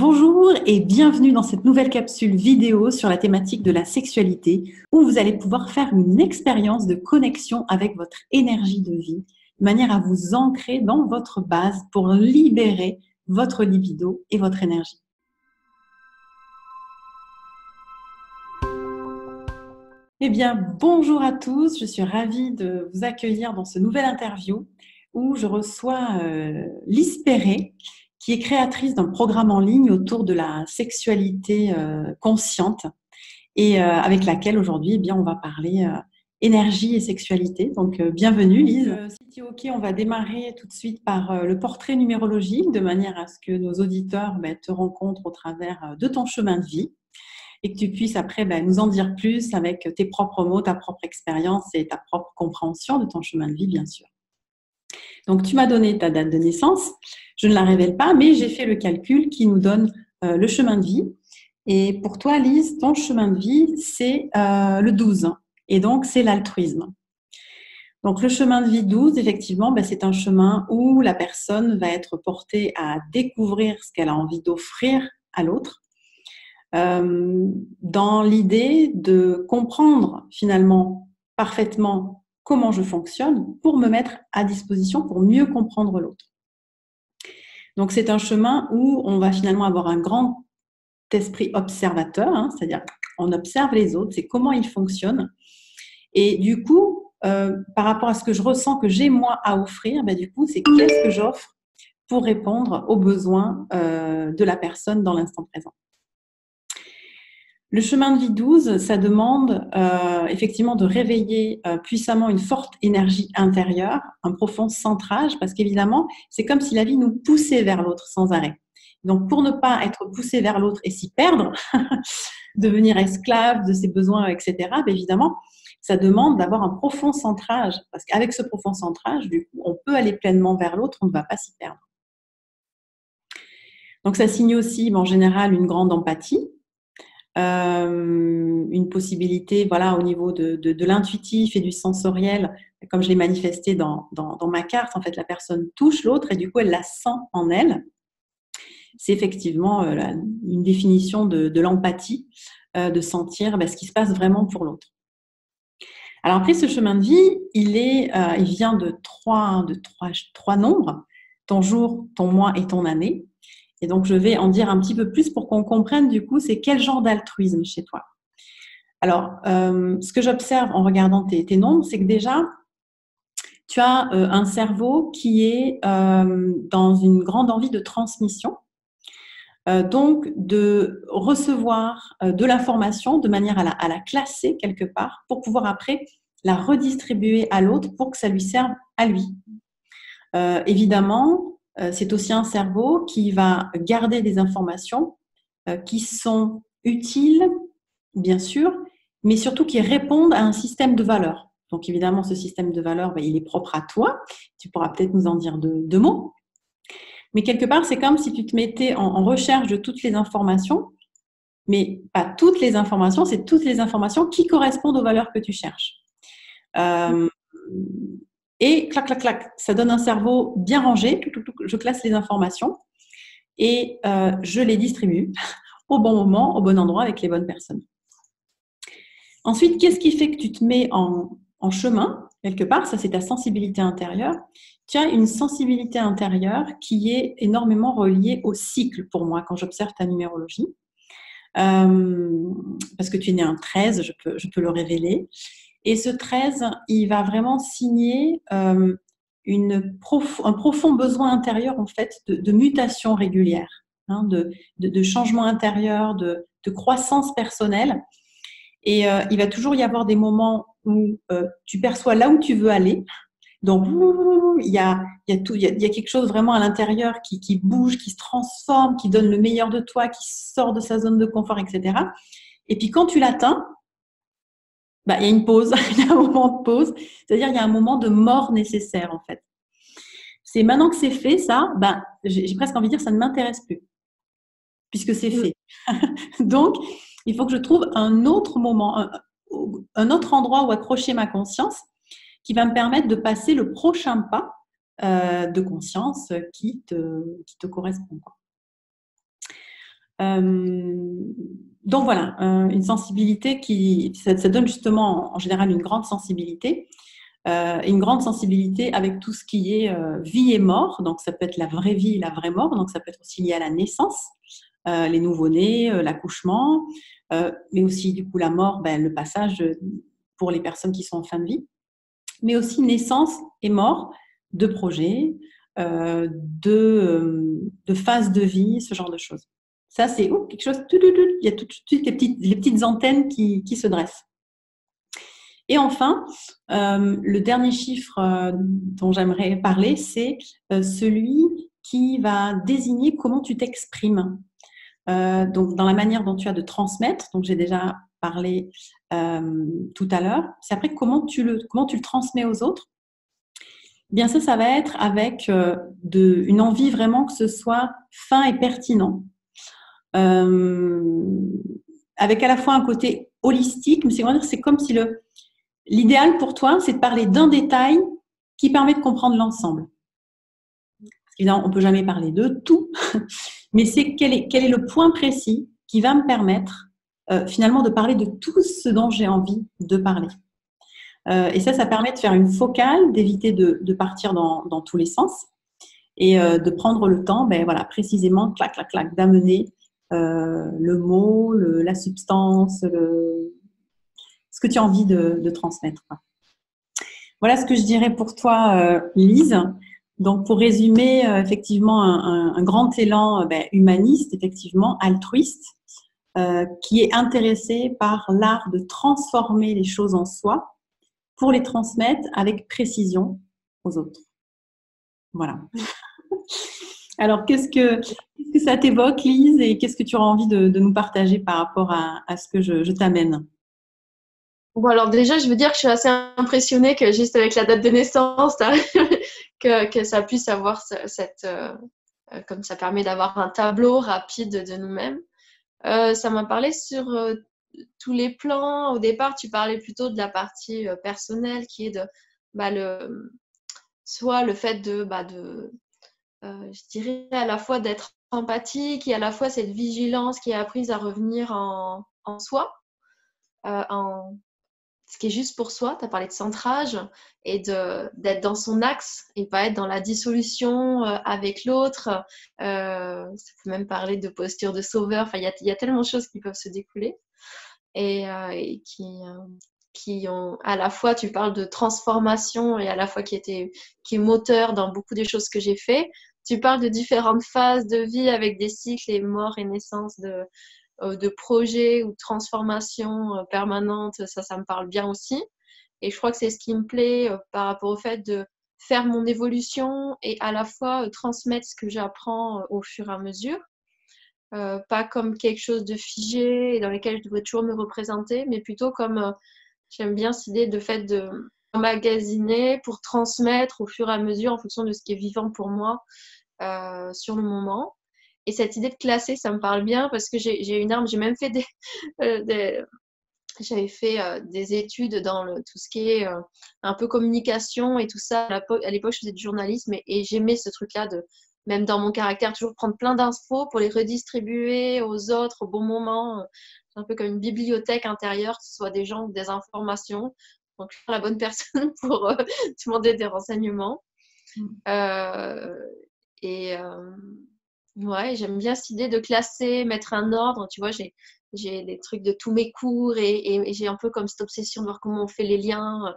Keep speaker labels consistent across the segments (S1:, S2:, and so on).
S1: Bonjour et bienvenue dans cette nouvelle capsule vidéo sur la thématique de la sexualité où vous allez pouvoir faire une expérience de connexion avec votre énergie de vie de manière à vous ancrer dans votre base pour libérer votre libido et votre énergie. Eh bien, bonjour à tous, je suis ravie de vous accueillir dans ce nouvel interview où je reçois Lise Perret, qui est créatrice d'un programme en ligne autour de la sexualité consciente et avec laquelle aujourd'hui, eh bien, on va parler énergie et sexualité. Donc, bienvenue Lise. Si tu es OK, on va démarrer tout de suite par le portrait numérologique de manière à ce que nos auditeurs te rencontrent au travers de ton chemin de vie et que tu puisses après nous en dire plus avec tes propres mots, ta propre expérience et ta propre compréhension de ton chemin de vie, bien sûr. Donc, tu m'as donné ta date de naissance. Je ne la révèle pas, mais j'ai fait le calcul qui nous donne le chemin de vie. Et pour toi, Lise, ton chemin de vie, c'est le 12. Et donc, c'est l'altruisme. Donc, le chemin de vie 12, effectivement, c'est un chemin où la personne va être portée à découvrir ce qu'elle a envie d'offrir à l'autre, dans l'idée de comprendre finalement parfaitement comment je fonctionne pour me mettre à disposition pour mieux comprendre l'autre. Donc, c'est un chemin où on va finalement avoir un grand esprit observateur, c'est-à-dire on observe les autres, c'est comment ils fonctionnent. Et du coup, par rapport à ce que je ressens que j'ai moi à offrir, du coup, c'est qu'est-ce que j'offre pour répondre aux besoins de la personne dans l'instant présent. Le chemin de vie 12, ça demande effectivement de réveiller puissamment une forte énergie intérieure, un profond centrage, parce qu'évidemment, c'est comme si la vie nous poussait vers l'autre sans arrêt. Donc, pour ne pas être poussé vers l'autre et s'y perdre, devenir esclave de ses besoins, etc., évidemment, ça demande d'avoir un profond centrage, parce qu'avec ce profond centrage, du coup, on peut aller pleinement vers l'autre, on ne va pas s'y perdre. Donc, ça signe aussi, en général, une grande empathie, une possibilité, voilà, au niveau de l'intuitif et du sensoriel, comme je l'ai manifesté dans ma carte. En fait, la personne touche l'autre et du coup, elle la sent en elle. C'est effectivement une définition de l'empathie, de sentir ce qui se passe vraiment pour l'autre. Alors après, ce chemin de vie, il vient de trois nombres, ton jour, ton mois et ton année. Et donc, je vais en dire un petit peu plus pour qu'on comprenne du coup, c'est quel genre d'altruisme chez toi. Alors, ce que j'observe en regardant tes nombres, c'est que déjà, tu as un cerveau qui est dans une grande envie de transmission. Donc, de recevoir de l'information de manière à la classer quelque part pour pouvoir après la redistribuer à l'autre pour que ça lui serve à lui. Évidemment, c'est aussi un cerveau qui va garder des informations qui sont utiles, bien sûr, mais surtout qui répondent à un système de valeurs. Donc, évidemment, ce système de valeurs, il est propre à toi. Tu pourras peut-être nous en dire deux mots. Mais quelque part, c'est comme si tu te mettais en recherche de toutes les informations, mais pas toutes les informations, c'est toutes les informations qui correspondent aux valeurs que tu cherches. Et clac, clac, clac, ça donne un cerveau bien rangé. Je classe les informations et je les distribue au bon moment, au bon endroit, avec les bonnes personnes. Ensuite, qu'est-ce qui fait que tu te mets en chemin, quelque part? Ça, c'est ta sensibilité intérieure. Tu as une sensibilité intérieure qui est énormément reliée au cycle pour moi quand j'observe ta numérologie. Parce que tu es né un 13, je peux le révéler. Et ce 13, il va vraiment signer un profond besoin intérieur en fait de mutation régulière, de changement intérieur, de croissance personnelle. Et il va toujours y avoir des moments où tu perçois là où tu veux aller. Donc, il y a quelque chose vraiment à l'intérieur qui bouge, qui se transforme, qui donne le meilleur de toi, qui sort de sa zone de confort, etc. Et puis, quand tu l'atteins, il y a une pause, il y a un moment de pause. C'est-à-dire, il y a un moment de mort nécessaire, en fait. C'est maintenant que c'est fait, ça, j'ai presque envie de dire, ça ne m'intéresse plus, puisque c'est fait. Donc, il faut que je trouve un autre moment, un autre endroit où accrocher ma conscience qui va me permettre de passer le prochain pas de conscience qui te correspond. Euh, donc voilà, une sensibilité ça donne justement en général une grande sensibilité. Une grande sensibilité avec tout ce qui est vie et mort. Donc, ça peut être la vraie vie et la vraie mort. Donc, ça peut être aussi lié à la naissance, les nouveau-nés, l'accouchement, mais aussi, du coup, la mort, le passage pour les personnes qui sont en fin de vie. Mais aussi naissance et mort de projets, de phases de vie, ce genre de choses. Ça, c'est quelque chose, il y a tout de suite les petites antennes qui se dressent. Et enfin, le dernier chiffre dont j'aimerais parler, c'est celui qui va désigner comment tu t'exprimes. Donc, dans la manière dont tu as de transmettre, donc j'ai déjà parlé tout à l'heure, c'est après comment tu le transmets aux autres. Eh bien, ça va être avec une envie vraiment que ce soit fin et pertinent. Avec à la fois un côté holistique, mais c'est comme si l'idéal pour toi, c'est de parler d'un détail qui permet de comprendre l'ensemble. Parce qu'évidemment, on ne peut jamais parler de tout, mais c'est quel est le point précis qui va me permettre finalement de parler de tout ce dont j'ai envie de parler. Et ça permet de faire une focale, d'éviter de partir dans tous les sens et de prendre le temps, précisément, clac, clac, clac, d'amener le mot, la substance, ce que tu as envie de transmettre. Voilà ce que je dirais pour toi, Lise. Donc, pour résumer, effectivement, un grand élan humaniste, effectivement, altruiste, qui est intéressé par l'art de transformer les choses en soi pour les transmettre avec précision aux autres. Voilà. Alors, qu'est-ce que ça t'évoque, Lise, et qu'est-ce que tu auras envie de nous partager par rapport à ce que je t'amène?
S2: Bon, alors déjà, je veux dire que je suis assez impressionnée que juste avec la date de naissance, que ça puisse avoir comme ça permet d'avoir un tableau rapide de nous-mêmes. Ça m'a parlé sur tous les plans. Au départ, tu parlais plutôt de la partie personnelle qui est soit le fait je dirais à la fois d'être empathique et à la fois cette vigilance qui est apprise à revenir en soi, en ce qui est juste pour soi. Tu as parlé de centrage et d'être dans son axe et pas être dans la dissolution avec l'autre. Ça peut même parler de posture de sauveur. Enfin, il y a tellement de choses qui peuvent se découler et qui ont à la fois, tu parles de transformation et à la fois qui est moteur dans beaucoup des choses que j'ai fait. Tu parles de différentes phases de vie avec des cycles et mort et naissance de projets ou de transformations permanentes, ça me parle bien aussi. Et je crois que c'est ce qui me plaît par rapport au fait de faire mon évolution et à la fois transmettre ce que j'apprends au fur et à mesure. Pas comme quelque chose de figé et dans lequel je devrais toujours me représenter, mais plutôt comme, j'aime bien cette idée de fait de emmagasiner pour transmettre au fur et à mesure en fonction de ce qui est vivant pour moi sur le moment. Et cette idée de classer, ça me parle bien parce que j'ai une arme, j'ai même fait j'avais fait des études dans tout ce qui est un peu communication et tout ça. À l'époque, je faisais du journalisme et j'aimais ce truc-là même dans mon caractère, toujours prendre plein d'infos pour les redistribuer aux autres au bon moment. C'est un peu comme une bibliothèque intérieure, que ce soit des gens ou des informations. Donc, je suis la bonne personne pour demander des renseignements. Ouais, j'aime bien cette idée de classer, mettre un ordre. Tu vois, j'ai des trucs de tous mes cours et j'ai un peu comme cette obsession de voir comment on fait les liens.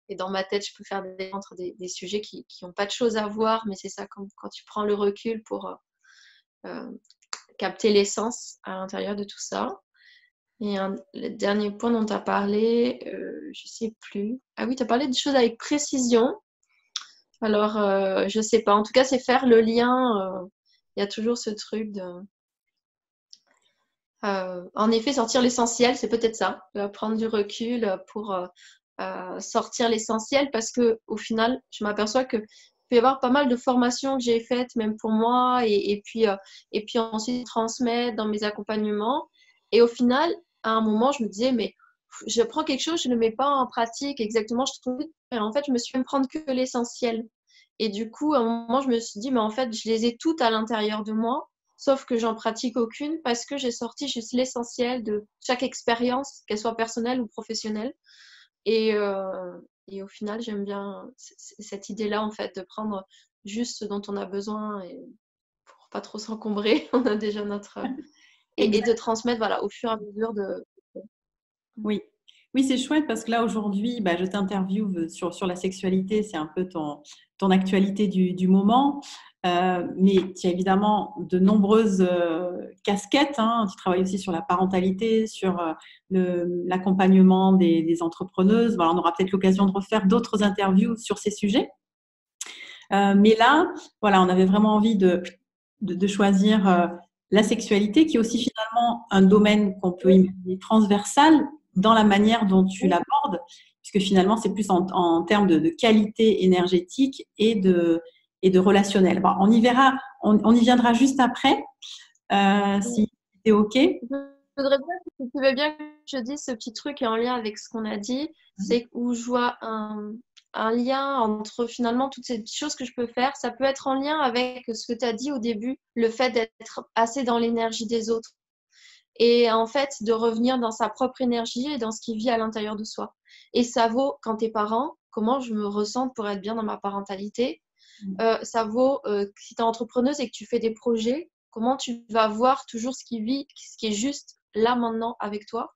S2: Et dans ma tête, je peux faire entre des sujets qui n'ont pas de choses à voir, mais c'est ça quand tu prends le recul pour capter l'essence à l'intérieur de tout ça. Et le dernier point dont tu as parlé, je ne sais plus. Ah oui, tu as parlé des choses avec précision. Alors, je ne sais pas. En tout cas, c'est faire le lien. Il y a toujours ce truc de... en effet, sortir l'essentiel, c'est peut-être ça. Prendre du recul pour sortir l'essentiel parce qu'au final, je m'aperçois qu'il peut y avoir pas mal de formations que j'ai faites, même pour moi, et puis ensuite transmettre dans mes accompagnements. Et au final, à un moment, je me disais, mais je prends quelque chose, je ne le mets pas en pratique exactement. Et en fait, je me suis même prendre que l'essentiel. Et du coup, à un moment, je me suis dit, mais en fait, je les ai toutes à l'intérieur de moi. sauf que j'en pratique aucune parce que j'ai sorti juste l'essentiel de chaque expérience, qu'elle soit personnelle ou professionnelle. Et, et au final, j'aime bien cette idée-là, en fait, de prendre juste ce dont on a besoin et pour pas trop s'encombrer, on a déjà notre... Et de transmettre, voilà, au fur et à mesure de...
S1: Oui, oui, c'est chouette parce que là aujourd'hui, bah, je t'interviewe sur la sexualité, c'est un peu ton actualité du moment. Mais tu as évidemment de nombreuses casquettes, hein. Tu travailles aussi sur la parentalité, sur l'accompagnement des entrepreneuses. Voilà, on aura peut-être l'occasion de refaire d'autres interviews sur ces sujets. Mais là, voilà, on avait vraiment envie de choisir la sexualité, qui est aussi finalement un domaine qu'on peut imaginer transversal dans la manière dont tu l'abordes, puisque finalement, c'est plus en termes de qualité énergétique et de relationnel. Bon, on y verra, on y viendra juste après, si c'est OK.
S2: Je voudrais bien, si tu veux bien que je dise ce petit truc est en lien avec ce qu'on a dit, c'est où je vois un lien entre finalement toutes ces choses que je peux faire. Ça peut être en lien avec ce que tu as dit au début, le fait d'être assez dans l'énergie des autres. Et en fait, de revenir dans sa propre énergie et dans ce qui vit à l'intérieur de soi. Et ça vaut quand t'es parent, comment je me ressens pour être bien dans ma parentalité. Ça vaut si tu es entrepreneuse et que tu fais des projets, comment tu vas voir toujours ce qui vit, ce qui est juste là maintenant avec toi.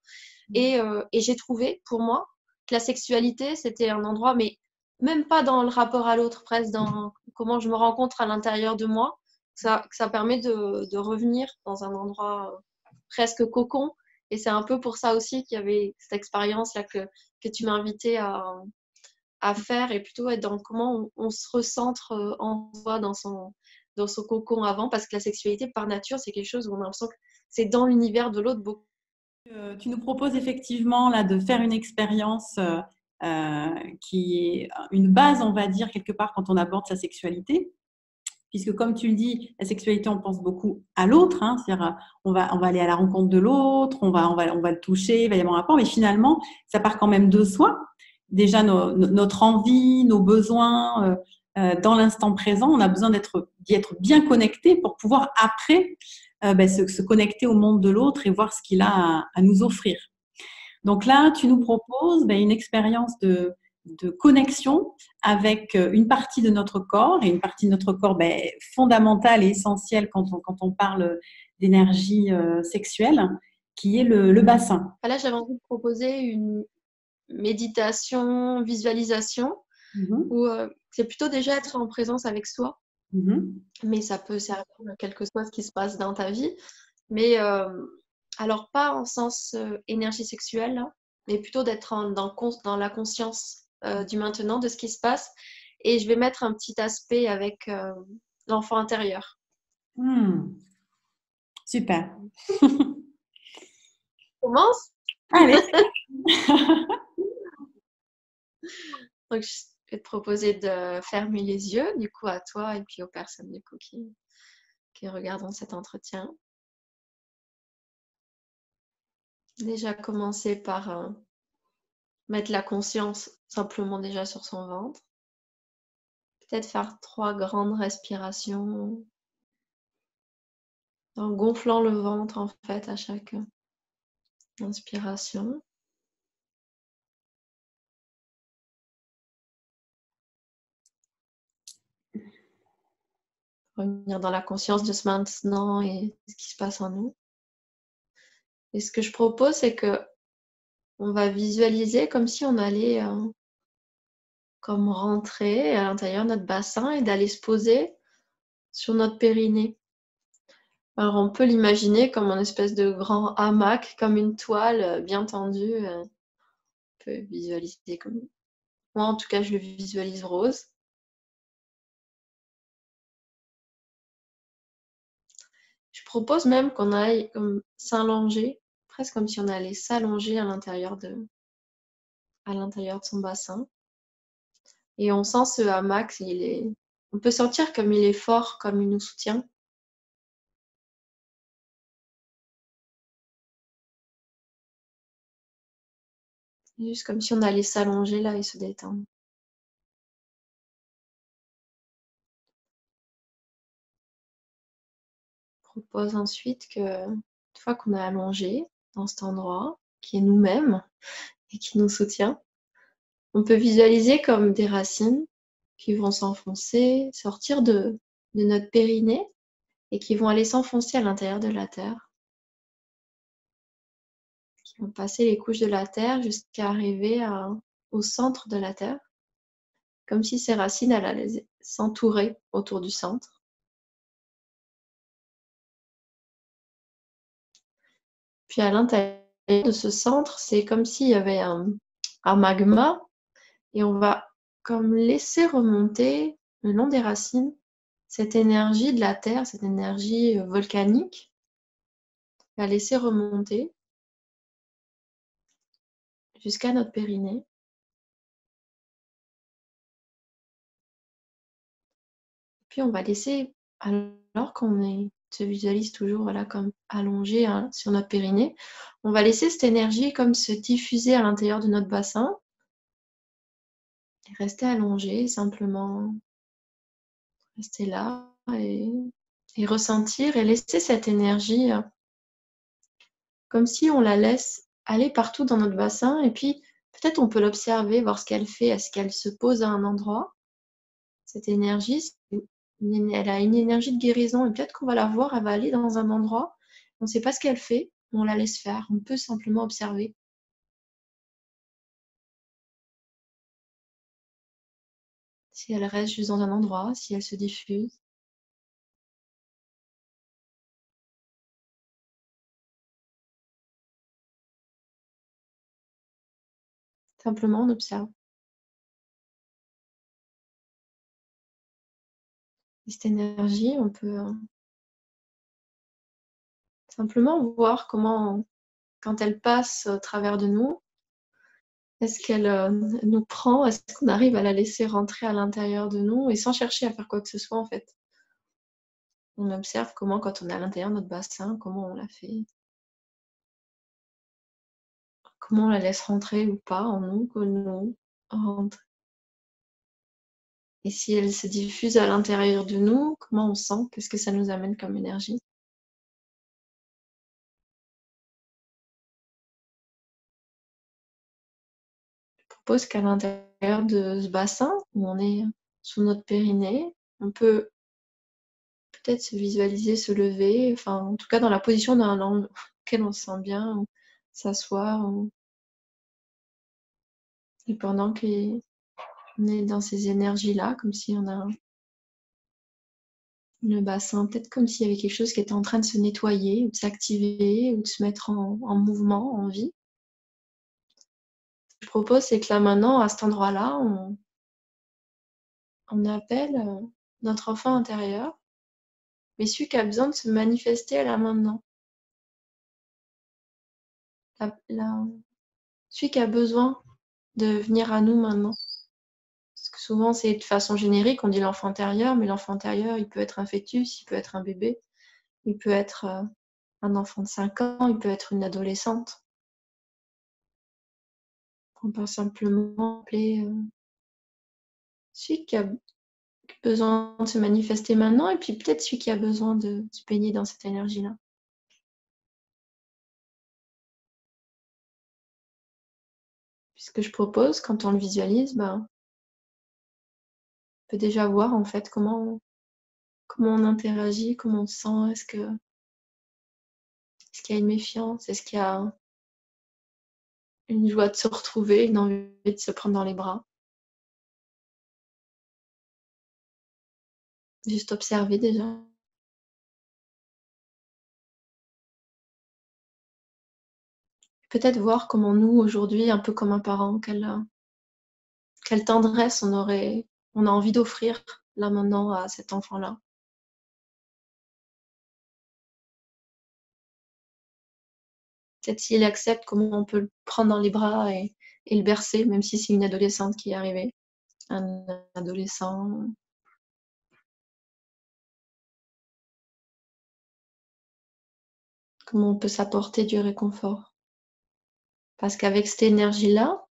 S2: Et j'ai trouvé pour moi que la sexualité, c'était un endroit, mais même pas dans le rapport à l'autre, presque dans comment je me rencontre à l'intérieur de moi, que ça permet de revenir dans un endroit presque cocon. Et c'est un peu pour ça aussi qu'il y avait cette expérience-là que tu m'as invité à faire et plutôt être dans comment on se recentre en soi dans son cocon avant, parce que la sexualité par nature c'est quelque chose où on a l'impression que c'est dans l'univers de l'autre beaucoup.
S1: Tu nous proposes effectivement là de faire une expérience qui est une base, on va dire, quelque part quand on aborde sa sexualité. Puisque comme tu le dis, la sexualité, on pense beaucoup à l'autre, hein, c'est-à-dire on va aller à la rencontre de l'autre, on va le toucher, il va y avoir un rapport, mais finalement, ça part quand même de soi. Déjà, notre envie, nos besoins, dans l'instant présent, on a besoin d'y être bien connecté pour pouvoir après se connecter au monde de l'autre et voir ce qu'il a à nous offrir. Donc là, tu nous proposes une expérience de connexion avec une partie de notre corps, et une partie de notre corps fondamentale et essentielle quand on parle d'énergie sexuelle, qui est le bassin.
S2: Là, j'avais envie de proposer une méditation, visualisation, où c'est plutôt déjà être en présence avec soi, mais ça peut servir à quelque chose qui se passe dans ta vie. Mais alors pas en sens énergie sexuelle, hein, mais plutôt d'être dans la conscience du maintenant, de ce qui se passe. Et je vais mettre un petit aspect avec l'enfant intérieur.
S1: Super.
S2: On commence?
S1: Allez.
S2: Donc, je vais te proposer de fermer les yeux, du coup, à toi et puis aux personnes du coup, qui regardent cet entretien. Déjà commencer par mettre la conscience simplement déjà sur son ventre. Peut-être faire 3 grandes respirations en gonflant le ventre en fait à chaque inspiration. Revenir dans la conscience de ce maintenant et ce qui se passe en nous. Et ce que je propose, c'est que on va visualiser comme si on allait comme rentrer à l'intérieur de notre bassin et d'aller se poser sur notre périnée. Alors on peut l'imaginer comme un espèce de grand hamac, comme une toile bien tendue. On peut visualiser comme... Moi en tout cas je le visualise rose. Je propose même qu'on aille comme s'allonger, presque comme si on allait s'allonger à l'intérieur de son bassin. Et on sent ce hamac, on peut sentir comme il est fort, comme il nous soutient. Juste comme si on allait s'allonger là et se détendre. propose ensuite que, une fois qu'on est allongé dans cet endroit, qui est nous-mêmes et qui nous soutient, on peut visualiser comme des racines qui vont s'enfoncer, sortir de notre périnée et qui vont aller s'enfoncer à l'intérieur de la terre, qui vont passer les couches de la terre jusqu'à arriver au centre de la terre, comme si ces racines allaient s'entourer autour du centre. Puis à l'intérieur de ce centre, c'est comme s'il y avait un magma et on va comme laisser remonter le long des racines cette énergie de la terre, cette énergie volcanique, la laisser remonter jusqu'à notre périnée. Puis on va laisser, alors qu'on se visualise toujours voilà, comme allongé sur notre périnée, on va laisser cette énergie comme se diffuser à l'intérieur de notre bassin et rester allongé, simplement rester là et ressentir et laisser cette énergie comme si on la laisse aller partout dans notre bassin et puis peut-être on peut l'observer, voir ce qu'elle fait, est-ce qu'elle se pose à un endroit. Cette énergie, elle a une énergie de guérison et peut-être qu'on va la voir, elle va aller dans un endroit, on ne sait pas ce qu'elle fait, on la laisse faire, on peut simplement observer. Si elle reste juste dans un endroit, si elle se diffuse. Simplement on observe. Et cette énergie, on peut simplement voir comment, quand elle passe au travers de nous, est-ce qu'elle nous prend? Est-ce qu'on arrive à la laisser rentrer à l'intérieur de nous et sans chercher à faire quoi que ce soit en fait? On observe comment, quand on est à l'intérieur de notre bassin, comment on la fait, comment on la laisse rentrer ou pas en nous, que nous rentre. Et si elle se diffuse à l'intérieur de nous, comment on sent? Qu'est-ce que ça nous amène comme énergie? Je propose qu'à l'intérieur de ce bassin, où on est sous notre périnée, on peut peut-être se visualiser se lever, enfin en tout cas dans la position dans laquelle on se sent bien, ou s'asseoir, et pendant qu'on est dans ces énergies-là, comme si on a le bassin, peut-être comme s'il y avait quelque chose qui était en train de se nettoyer, ou de s'activer, ou de se mettre en mouvement, en vie. Ce que je propose, c'est que là maintenant, à cet endroit-là, on appelle notre enfant intérieur, mais celui qui a besoin de se manifester là maintenant. Celui qui a besoin de venir à nous maintenant. Parce que souvent, c'est de façon générique, on dit l'enfant intérieur, mais l'enfant intérieur, il peut être un fœtus, il peut être un bébé, il peut être un enfant de 5 ans, il peut être une adolescente. On peut simplement appeler celui qui a besoin de se manifester maintenant, et puis peut-être celui qui a besoin de se baigner dans cette énergie-là. Puis ce que je propose, quand on le visualise, on peut déjà voir en fait comment on interagit, comment on se sent, est-ce qu'il y a une méfiance, est-ce qu'il y a une joie de se retrouver, une envie de se prendre dans les bras. Juste observer déjà. Peut-être voir comment nous, aujourd'hui, un peu comme un parent, quelle tendresse on a envie d'offrir là maintenant à cet enfant-là. Peut-être s'il accepte, comment on peut le prendre dans les bras et le bercer, même si c'est une adolescente qui est arrivée. Un adolescent. Comment on peut s'apporter du réconfort. Parce qu'avec cette énergie-là,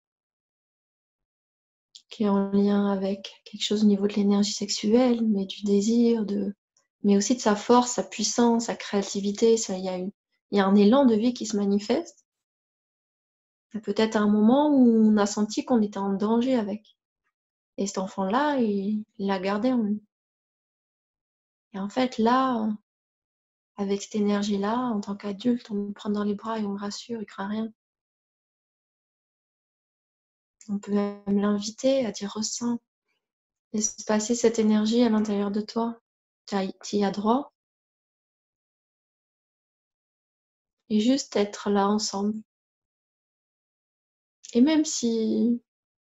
S2: qui est en lien avec quelque chose au niveau de l'énergie sexuelle, mais du désir, de mais aussi de sa force, sa puissance, sa créativité. Il y a un élan de vie qui se manifeste. Et peut-être à un moment où on a senti qu'on était en danger avec. Et cet enfant-là, il l'a gardé en lui. Et en fait, là, avec cette énergie-là, en tant qu'adulte, on le prend dans les bras et on le rassure, il craint rien. On peut même l'inviter à dire ressens, laisse passer cette énergie à l'intérieur de toi. Tu y as droit. Et juste être là ensemble. Et même si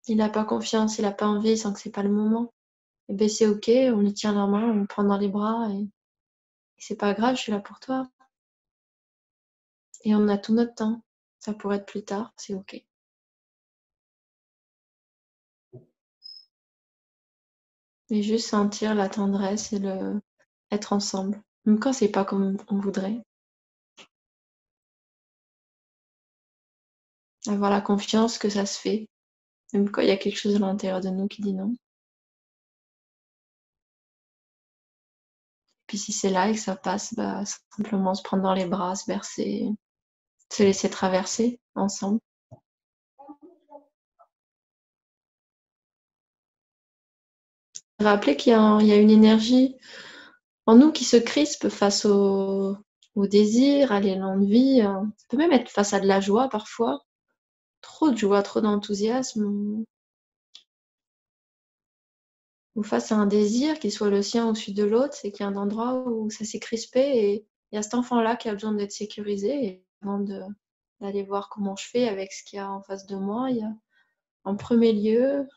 S2: il n'a pas confiance, il n'a pas envie, il sent que c'est pas le moment, eh ben c'est ok, on lui tient la main, on le prend dans les bras et c'est pas grave, je suis là pour toi. Et on a tout notre temps. Ça pourrait être plus tard, c'est ok. Et juste sentir la tendresse et être ensemble. Même quand c'est pas comme on voudrait. Avoir la confiance que ça se fait. Même quand il y a quelque chose à l'intérieur de nous qui dit non. Puis si c'est là et que ça passe, bah, simplement se prendre dans les bras, se bercer, se laisser traverser ensemble. Rappeler qu'il y a une énergie en nous qui se crispe face au désir, à l'élan de vie. Ça peut même être face à de la joie parfois. Trop de joie, trop d'enthousiasme. Ou face à un désir, qu'il soit le sien ou celui de l'autre, c'est qu'il y a un endroit où ça s'est crispé et il y a cet enfant-là qui a besoin d'être sécurisé. Et avant d'aller voir comment je fais avec ce qu'il y a en face de moi, il y a en premier lieu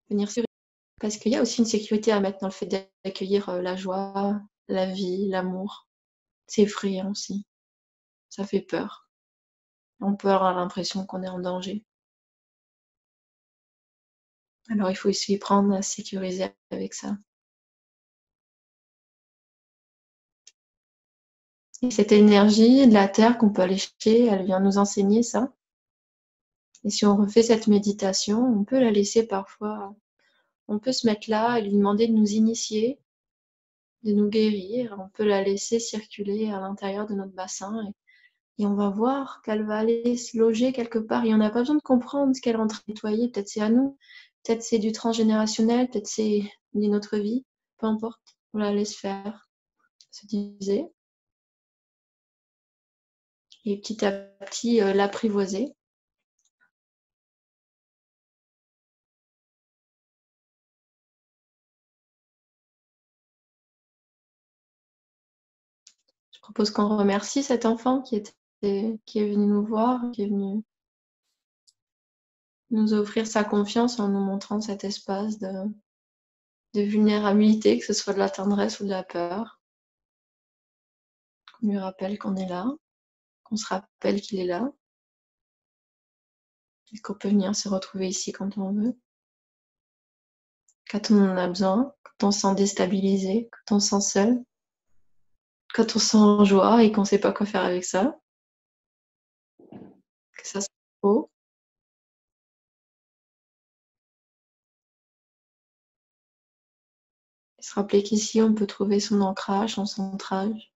S2: venir sur, parce qu'il y a aussi une sécurité à mettre dans le fait d'accueillir la joie, la vie, l'amour. C'est effrayant aussi. Ça fait peur. On peut avoir l'impression qu'on est en danger. Alors il faut essayer de prendre à se sécuriser avec ça. Et cette énergie de la terre qu'on peut aller chercher, elle vient nous enseigner ça. Et si on refait cette méditation, on peut la laisser parfois, on peut se mettre là et lui demander de nous initier, de nous guérir. On peut la laisser circuler à l'intérieur de notre bassin et on va voir qu'elle va aller se loger quelque part. Et on n'a pas besoin de comprendre ce qu'elle est en train de nettoyer. Peut-être c'est à nous, peut-être c'est du transgénérationnel, peut-être c'est d'une autre vie, peu importe. On la laisse faire, se diviser. Et petit à petit l'apprivoiser. Je propose qu'on remercie cet enfant qui est venu nous voir, qui est venu nous offrir sa confiance en nous montrant cet espace de vulnérabilité, que ce soit de la tendresse ou de la peur. Qu'on lui rappelle qu'on est là, qu'on se rappelle qu'il est là, et qu'on peut venir se retrouver ici quand on veut, quand on en a besoin, quand on se sent déstabilisé, quand on se sent seul, quand on se sent en joie et qu'on ne sait pas quoi faire avec ça, que ça se faut. Et se rappeler qu'ici, on peut trouver son ancrage, son centrage.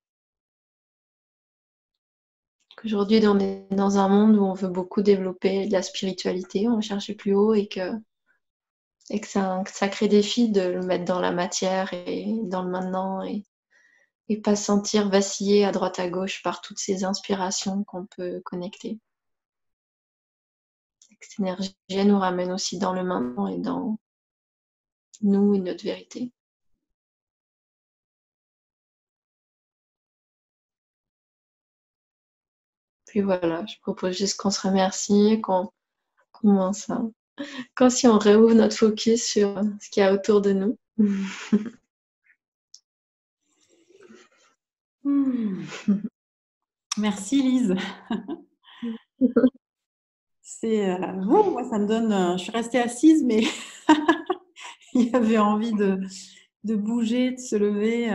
S2: Qu'aujourd'hui, on est dans un monde où on veut beaucoup développer de la spiritualité, on va chercher plus haut et que c'est un sacré défi de le mettre dans la matière et dans le maintenant et pas se sentir vaciller à droite à gauche par toutes ces inspirations qu'on peut connecter. Et que cette énergie nous ramène aussi dans le maintenant et dans nous et notre vérité. Puis voilà, je propose juste qu'on se remercie, qu'on commence à... Quand si on réouvre notre focus sur ce qu'il y a autour de nous.
S1: Merci Lise. C'est moi ça me donne. Je suis restée assise, mais il y avait envie de bouger, de se lever,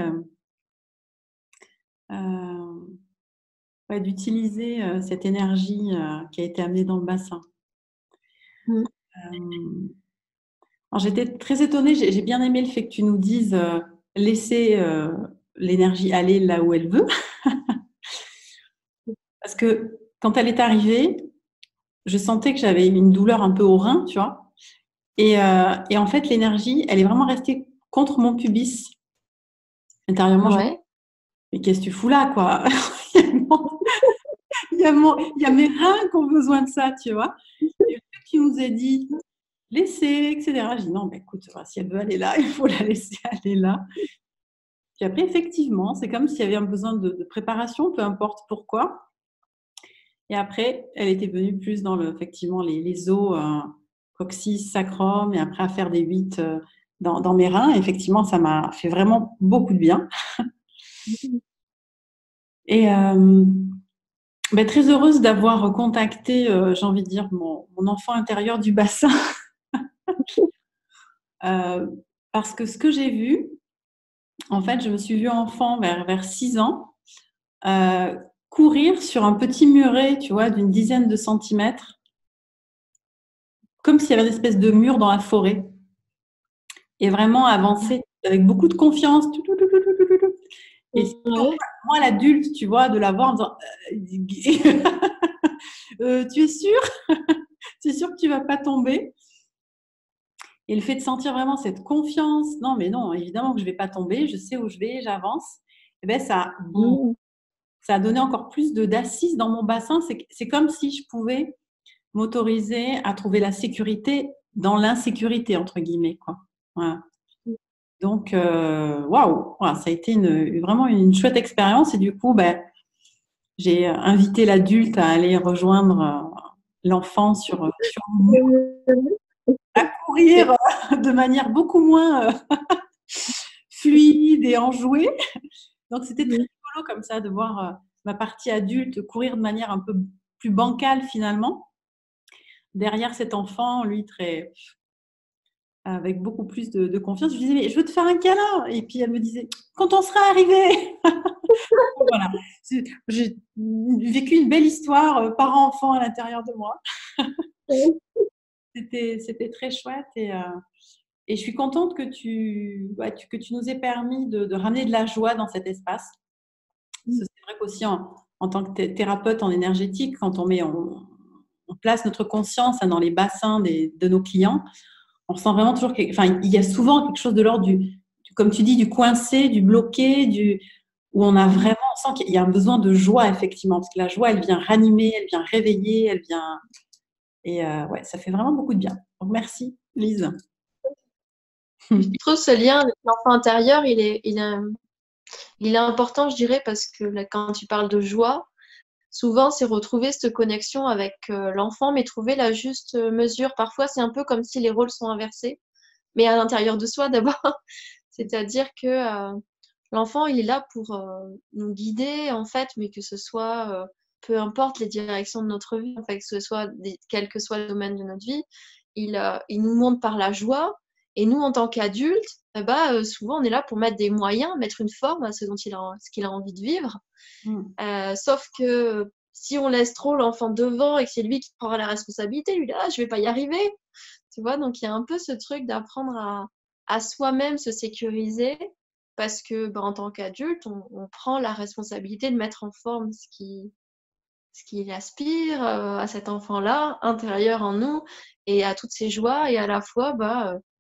S1: ouais, d'utiliser cette énergie qui a été amenée dans le bassin.
S2: Mm.
S1: Alors, j'étais très étonnée, j'ai bien aimé le fait que tu nous dises laisser l'énergie aller là où elle veut. Parce que quand elle est arrivée, je sentais que j'avais une douleur un peu au rein, tu vois. Et en fait, l'énergie, elle est vraiment restée contre mon pubis. Intérieurement, je me dis,
S2: Ouais.
S1: mais qu'est-ce que tu fous là, quoi? Il y a mes reins qui ont besoin de ça, tu vois. Et le fait que tu nous aies dit, laissez, etc. Je dis, non, mais écoute, si elle veut aller là, il faut la laisser aller là. Puis après, effectivement, c'est comme s'il y avait un besoin de préparation, peu importe pourquoi. Et après, elle était venue plus dans effectivement les os coccyx, sacrum, et après à faire des 8 dans mes reins. Et effectivement, ça m'a fait vraiment beaucoup de bien. Et très heureuse d'avoir contacté, j'ai envie de dire, mon enfant intérieur du bassin. Parce que ce que j'ai vu, en fait, je me suis vue enfant vers 6 ans, courir sur un petit muret, tu vois, d'une dizaine de centimètres, comme s'il y avait une espèce de mur dans la forêt, et vraiment avancer avec beaucoup de confiance. Et surtout,
S2: Ouais.
S1: moi, l'adulte, tu vois, de la voir en disant tu es sûr? Tu es sûr que tu vas pas tomber? Et le fait de sentir vraiment cette confiance, non, mais non, évidemment que je vais pas tomber, je sais où je vais, j'avance, et ben ça, boum,
S2: Mm.
S1: ça a donné encore plus d'assises dans mon bassin. C'est comme si je pouvais m'autoriser à trouver la sécurité dans l'insécurité, entre guillemets, quoi. Voilà. Donc, waouh, voilà, ça a été vraiment une chouette expérience. Et du coup, ben, j'ai invité l'adulte à aller rejoindre l'enfant sur à courir de manière beaucoup moins fluide et enjouée. Donc, c'était très rigolo comme ça de voir ma partie adulte courir de manière un peu plus bancale finalement. Derrière cet enfant, lui, avec beaucoup plus de confiance. Je lui disais, mais je veux te faire un câlin. Et puis elle me disait, quand on sera arrivé. Voilà. J'ai vécu une belle histoire parent-enfant à l'intérieur de moi. C'était très chouette et je suis contente que tu nous aies permis de ramener de la joie dans cet espace. C'est vrai qu'aussi en tant que thérapeute en énergétique, quand on place notre conscience dans les bassins de nos clients, on ressent vraiment toujours enfin, il y a souvent quelque chose de l'ordre comme tu dis, du coincé, du bloqué, où on a vraiment, on sent qu'il y a un besoin de joie, effectivement, parce que la joie, elle vient ranimer, elle vient réveiller, elle vient, et ouais, ça fait vraiment beaucoup de bien. Donc, merci, Lise.
S2: Je trouve ce lien avec l'enfant intérieur, il est important, je dirais, parce que là, quand tu parles de joie, souvent, c'est retrouver cette connexion avec l'enfant, mais trouver la juste mesure. Parfois, c'est un peu comme si les rôles sont inversés, mais à l'intérieur de soi d'abord. C'est-à-dire que l'enfant, il est là pour nous guider, en fait, mais que ce soit, peu importe les directions de notre vie, en fait, que ce soit quel que soit le domaine de notre vie, il nous montre par la joie. Et nous, en tant qu'adultes, souvent, on est là pour mettre des moyens, mettre une forme à ce qu'il a envie de vivre. Sauf que si on laisse trop l'enfant devant et que c'est lui qui prend la responsabilité, lui, là, je vais pas y arriver. Tu vois, donc il y a un peu ce truc d'apprendre à soi-même se sécuriser parce que en tant qu'adulte, on prend la responsabilité de mettre en forme ce qu'il aspire à cet enfant-là, intérieur en nous, et à toutes ses joies. Et à la fois,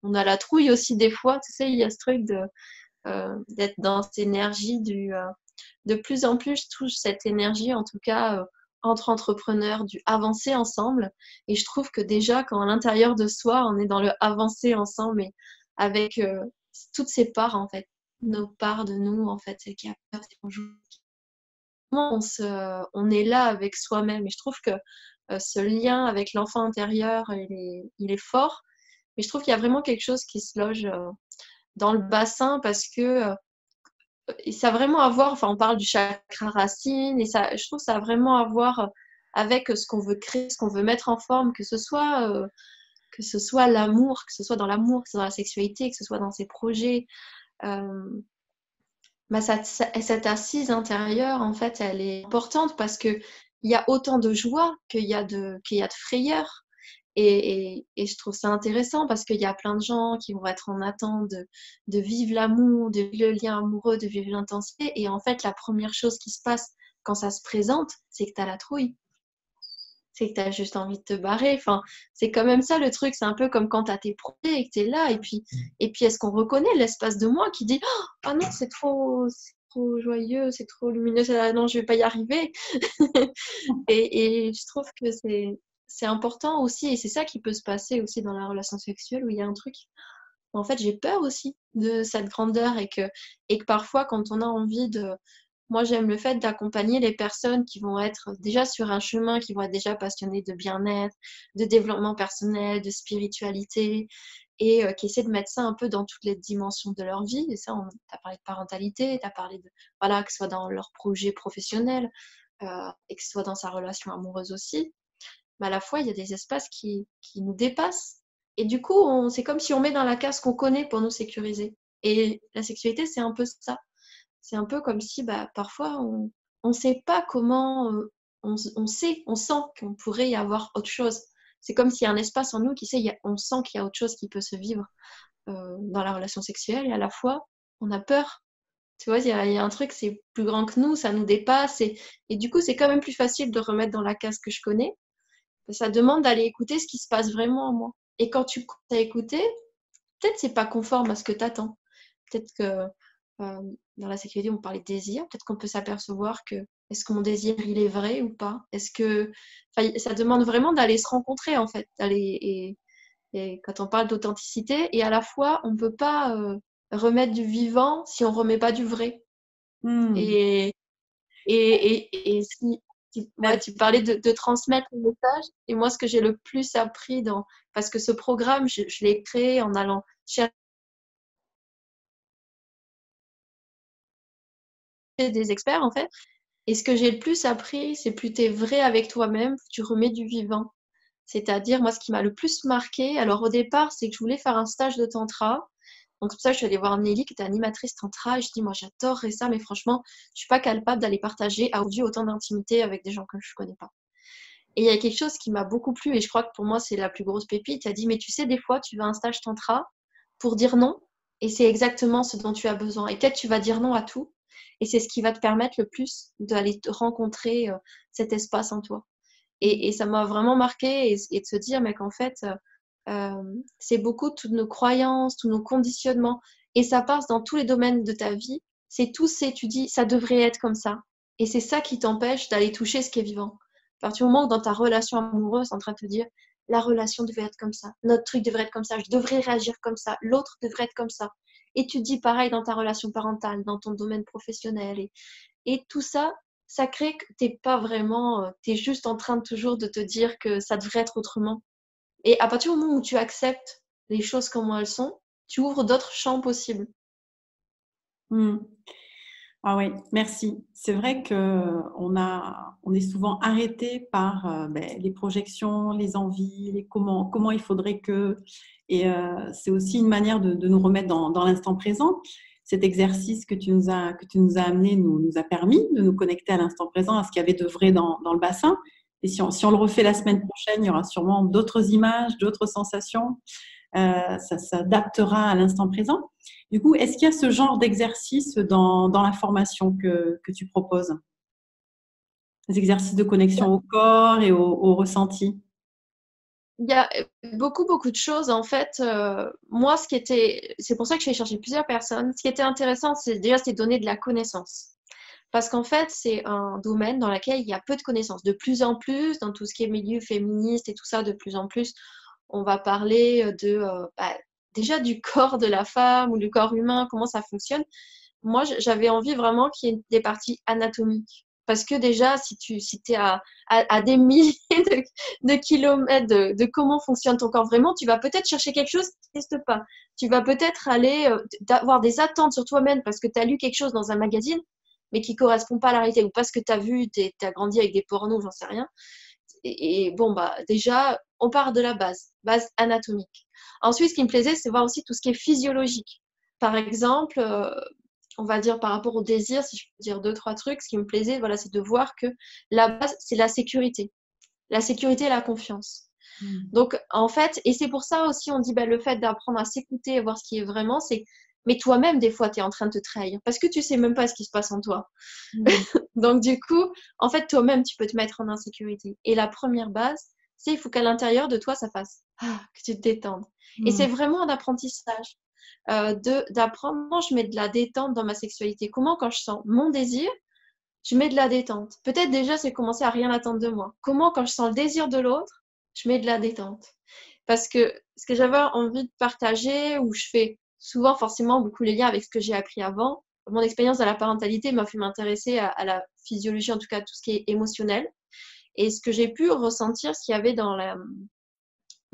S2: on a la trouille aussi des fois. Tu sais, il y a ce truc d'être dans cette énergie de plus en plus, je touche cette énergie, en tout cas, entre entrepreneurs, du avancer ensemble. Et je trouve que déjà, quand à l'intérieur de soi, on est dans le avancer ensemble, et avec toutes ces parts, en fait, nos parts de nous, en fait, celles qui a peur, celles qu'on joue. On est là avec soi-même. Et je trouve que ce lien avec l'enfant intérieur, il est fort. Mais je trouve qu'il y a vraiment quelque chose qui se loge dans le bassin parce que et ça a vraiment à voir, enfin on parle du chakra racine, et ça, je trouve que ça a vraiment à voir avec ce qu'on veut créer, ce qu'on veut mettre en forme, que ce soit l'amour, que ce soit dans l'amour, que ce soit dans la sexualité, que ce soit dans ses projets. Cette assise intérieure, en fait, elle est importante parce que il y a autant de joie qu'il y a de frayeur. Et je trouve ça intéressant parce qu'il y a plein de gens qui vont être en attente de vivre l'amour, de vivre le lien amoureux, de vivre l'intensité. Et en fait, la première chose qui se passe quand ça se présente, c'est que tu as la trouille. C'est que tu as juste envie de te barrer. Enfin, c'est quand même ça le truc. C'est un peu comme quand tu as tes projets et que tu es là. Et puis est-ce qu'on reconnaît l'espace de moi qui dit ah non, c'est trop joyeux, c'est trop lumineux, non, je vais pas y arriver. Et je trouve que c'est important aussi. Et c'est ça qui peut se passer aussi dans la relation sexuelle où il y a un truc. En fait, j'ai peur aussi de cette grandeur et que parfois, quand on a envie de. Moi, j'aime le fait d'accompagner les personnes qui vont être déjà sur un chemin, qui vont être déjà passionnées de bien-être, de développement personnel, de spiritualité, et qui essaient de mettre ça un peu dans toutes les dimensions de leur vie. Et ça, tu as parlé de parentalité, tu as parlé de, voilà, que ce soit dans leur projet professionnel, et que ce soit dans sa relation amoureuse aussi. Mais à la fois, il y a des espaces qui nous dépassent. Et du coup, c'est comme si on met dans la case qu'on connaît pour nous sécuriser. Et la sexualité, c'est un peu ça. C'est un peu comme si parfois on ne sait pas comment, on sait, on sent qu'on pourrait y avoir autre chose. C'est comme s'il y a un espace en nous qui sait, on sent qu'il y a autre chose qui peut se vivre dans la relation sexuelle et à la fois on a peur. Tu vois, il y a un truc, c'est plus grand que nous, ça nous dépasse et du coup c'est quand même plus facile de remettre dans la case que je connais. Ça demande d'aller écouter ce qui se passe vraiment en moi. Et quand tu as écouté, peut-être c'est pas conforme à ce que tu attends. Peut-être que dans la sécurité, on parlait de désir. Peut-être qu'on peut s'apercevoir que est-ce que mon désir, il est vrai ou pas? Est-ce que ça demande vraiment d'aller se rencontrer en fait, et quand on parle d'authenticité, et à la fois, on ne peut pas remettre du vivant si on ne remet pas du vrai. Et si tu parlais de transmettre le message, et moi, ce que j'ai le plus appris parce que ce programme, je l'ai créé en allant chercher des experts en fait. Et ce que j'ai le plus appris, c'est plus tu es vrai avec toi-même, tu remets du vivant. C'est-à-dire, moi, ce qui m'a le plus marqué, alors au départ, c'est que je voulais faire un stage de tantra. Donc, c'est pour ça que je suis allée voir Nelly, qui était animatrice tantra, et je dis, moi, j'adorerais ça, mais franchement, je suis pas capable d'aller partager à audio autant d'intimité avec des gens que je connais pas. Et il y a quelque chose qui m'a beaucoup plu, et je crois que pour moi, c'est la plus grosse pépite. Elle a dit, mais tu sais, des fois, tu vas à un stage tantra pour dire non, et c'est exactement ce dont tu as besoin. Et peut-être tu vas dire non à tout, et c'est ce qui va te permettre le plus d'aller rencontrer cet espace en toi. Et ça m'a vraiment marqué, et de se dire, mais qu'en fait, c'est beaucoup toutes nos croyances, tous nos conditionnements, et ça passe dans tous les domaines de ta vie. C'est tout, tu dis, ça devrait être comme ça. Et c'est ça qui t'empêche d'aller toucher ce qui est vivant. À partir du moment où dans ta relation amoureuse, tu es en train de te dire, la relation devait être comme ça, notre truc devrait être comme ça, je devrais réagir comme ça, l'autre devrait être comme ça. Et tu dis pareil dans ta relation parentale, dans ton domaine professionnel. Et tout ça, ça crée que t'es pas vraiment, tu es juste en train toujours de te dire que ça devrait être autrement. Et à partir du moment où tu acceptes les choses comme elles sont, tu ouvres d'autres champs possibles.
S1: Ah oui, merci. C'est vrai on est souvent arrêté par les projections, les envies, comment il faudrait que. Et c'est aussi une manière de nous remettre dans l'instant présent. Cet exercice que tu nous as amené nous a permis de nous connecter à l'instant présent, à ce qu'il y avait de vrai dans le bassin. Et si on le refait la semaine prochaine, il y aura sûrement d'autres images, d'autres sensations. Ça s'adaptera à l'instant présent. Du coup, est-ce qu'il y a ce genre d'exercice dans la formation que tu proposes? Des exercices de connexion au corps et au ressenti?
S2: Il y a beaucoup, beaucoup de choses. En fait, moi, c'est pour ça que je suis allée chercher plusieurs personnes. Ce qui était intéressant, c'est déjà de donner de la connaissance. Parce qu'en fait, c'est un domaine dans lequel il y a peu de connaissances. De plus en plus, dans tout ce qui est milieu féministe et tout ça, de plus en plus, on va parler déjà du corps de la femme ou du corps humain, comment ça fonctionne. Moi, j'avais envie vraiment qu'il y ait des parties anatomiques. Parce que déjà, si tu es à des milliers de kilomètres de comment fonctionne ton corps vraiment, tu vas peut-être chercher quelque chose qui n'existe pas. Tu vas peut-être aller avoir des attentes sur toi-même parce que tu as lu quelque chose dans un magazine, mais qui ne correspond pas à la réalité. Ou parce que tu as vu, tu as grandi avec des pornos, j'en sais rien. Et bon, déjà, on part de la base anatomique. Ensuite, ce qui me plaisait, c'est voir aussi tout ce qui est physiologique. Par exemple, on va dire par rapport au désir, si je peux dire 2-3 trucs, ce qui me plaisait, voilà, c'est de voir que la base, c'est la sécurité. La sécurité et la confiance. Donc, en fait, et c'est pour ça aussi, on dit le fait d'apprendre à s'écouter et voir ce qui est vraiment, c'est. Mais toi-même, des fois, tu es en train de te trahir parce que tu sais même pas ce qui se passe en toi. Donc, du coup, en fait, toi-même, tu peux te mettre en insécurité. Et la première base, c'est il faut qu'à l'intérieur de toi, ça fasse que tu te détendes. Et c'est vraiment un apprentissage d'apprendre. Comment je mets de la détente dans ma sexualité? Comment, quand je sens mon désir, je mets de la détente? Peut-être déjà, c'est commencer à rien attendre de moi. Comment, quand je sens le désir de l'autre, je mets de la détente? Parce que ce que j'avais envie de partager, où je fais souvent forcément beaucoup les liens avec ce que j'ai appris avant, mon expérience dans la parentalité m'a fait m'intéresser à la physiologie, en tout cas tout ce qui est émotionnel. Et ce que j'ai pu ressentir, ce qu'il y avait dans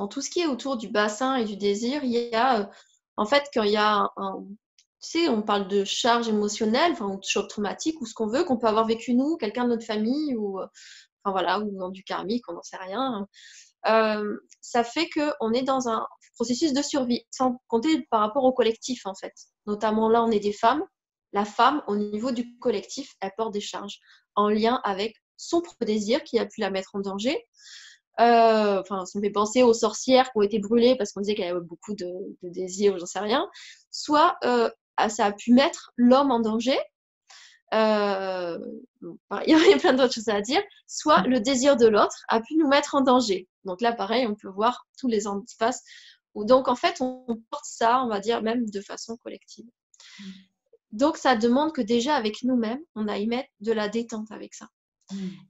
S2: tout ce qui est autour du bassin et du désir, il y a en fait quand il y a tu sais, on parle de charge émotionnelle, enfin, ou de choc traumatique, ou ce qu'on veut, qu'on peut avoir vécu nous, quelqu'un de notre famille, ou enfin voilà, ou dans du karmique, on n'en sait rien. Ça fait qu'on est dans un processus de survie, sans compter par rapport au collectif en fait. Notamment là, on est des femmes. La femme, au niveau du collectif, elle porte des charges en lien avec son propre désir qui a pu la mettre en danger. Enfin, ça me fait penser aux sorcières qui ont été brûlées parce qu'on disait qu'elle avait beaucoup de désirs ou j'en sais rien. Soit ça a pu mettre l'homme en danger. Il y a plein d'autres choses à dire. Soit le désir de l'autre a pu nous mettre en danger. Donc là, pareil, on peut voir tous les espaces où donc en fait on porte ça, on va dire même de façon collective. Donc ça demande que déjà avec nous-mêmes, on aille mettre de la détente avec ça.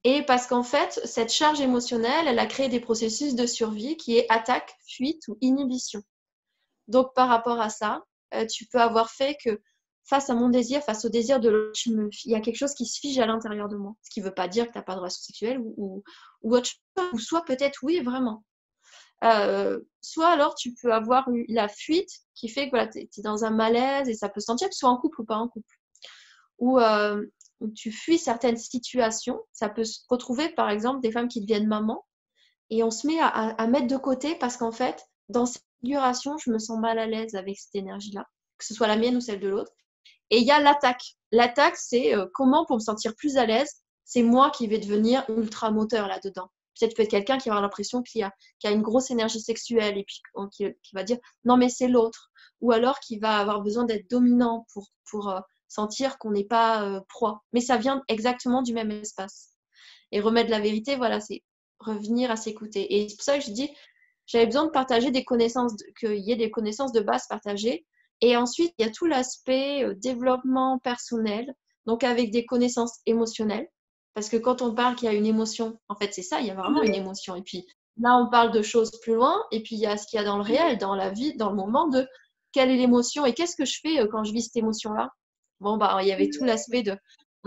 S2: Et parce qu'en fait, cette charge émotionnelle, elle a créé des processus de survie qui est attaque, fuite ou inhibition. Donc par rapport à ça, tu peux avoir fait que face à mon désir, face au désir de l'autre, il y a quelque chose qui se fige à l'intérieur de moi. Ce qui ne veut pas dire que tu n'as pas de relation sexuelle ou autre chose. Ou soit peut-être oui, vraiment. Soit alors tu peux avoir eu la fuite qui fait que voilà, tu es dans un malaise et ça peut se sentir que tu sois en couple ou pas en couple. Ou tu fuis certaines situations. Ça peut se retrouver par exemple des femmes qui deviennent mamans et on se met à mettre de côté parce qu'en fait, dans cette configuration, je me sens mal à l'aise avec cette énergie-là, que ce soit la mienne ou celle de l'autre. Et il y a l'attaque. L'attaque, c'est comment pour me sentir plus à l'aise, c'est moi qui vais devenir ultra moteur là-dedans. Peut-être peut être quelqu'un qui va avoir l'impression qu'il a une grosse énergie sexuelle et puis qui va dire non mais c'est l'autre. Ou alors qui va avoir besoin d'être dominant pour sentir qu'on n'est pas proie. Mais ça vient exactement du même espace. Et remettre la vérité, voilà, c'est revenir à s'écouter. Et c'est pour ça que je dis, j'avais besoin de partager des connaissances, qu'il y ait des connaissances de base partagées. Et ensuite, il y a tout l'aspect développement personnel, donc avec des connaissances émotionnelles. Parce que quand on parle qu'il y a une émotion, en fait, c'est ça, il y a vraiment une émotion. Et puis là, on parle de choses plus loin. Et puis, il y a ce qu'il y a dans le réel, dans la vie, dans le moment de quelle est l'émotion et qu'est-ce que je fais quand je vis cette émotion-là. Bon, il y avait tout l'aspect de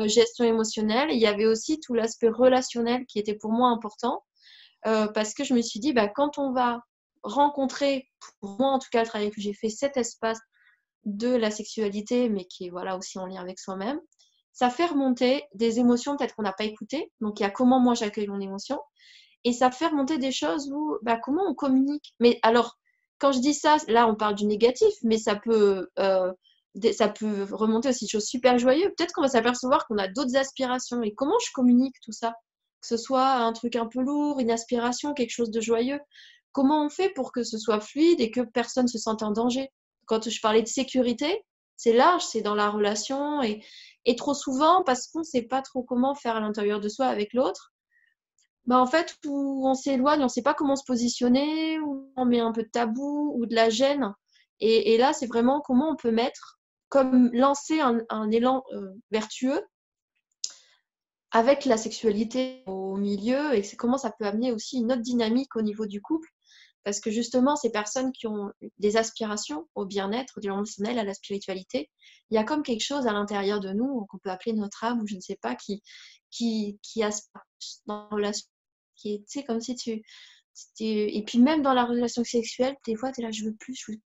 S2: gestion émotionnelle. Il y avait aussi tout l'aspect relationnel qui était pour moi important. Parce que je me suis dit, quand on va rencontrer, pour moi en tout cas, le travail que j'ai fait, cet espace de la sexualité, mais qui est voilà, aussi en lien avec soi-même, ça fait remonter des émotions peut-être qu'on n'a pas écoutées. Donc, il y a comment moi j'accueille mon émotion. Et ça fait remonter des choses où, comment on communique. Mais alors, quand je dis ça, là, on parle du négatif, mais ça peut remonter aussi des choses super joyeuses. Peut-être qu'on va s'apercevoir qu'on a d'autres aspirations. Et comment je communique tout ça? Que ce soit un truc un peu lourd, une aspiration, quelque chose de joyeux. Comment on fait pour que ce soit fluide et que personne ne se sente en danger? Quand je parlais de sécurité, c'est large, c'est dans la relation. Et trop souvent, parce qu'on ne sait pas trop comment faire à l'intérieur de soi avec l'autre, en fait, où on s'éloigne, on ne sait pas comment se positionner, où on met un peu de tabou ou de la gêne. Et là, c'est vraiment comment on peut mettre, comme lancer un élan vertueux avec la sexualité au milieu et c'est comment ça peut amener aussi une autre dynamique au niveau du couple. Parce que justement, ces personnes qui ont des aspirations au bien-être, du émotionnel, à la spiritualité, il y a comme quelque chose à l'intérieur de nous qu'on peut appeler notre âme ou je ne sais pas, qui aspire dans la relation, qui est, tu sais, comme si et puis même dans la relation sexuelle, des fois, tu es là, je veux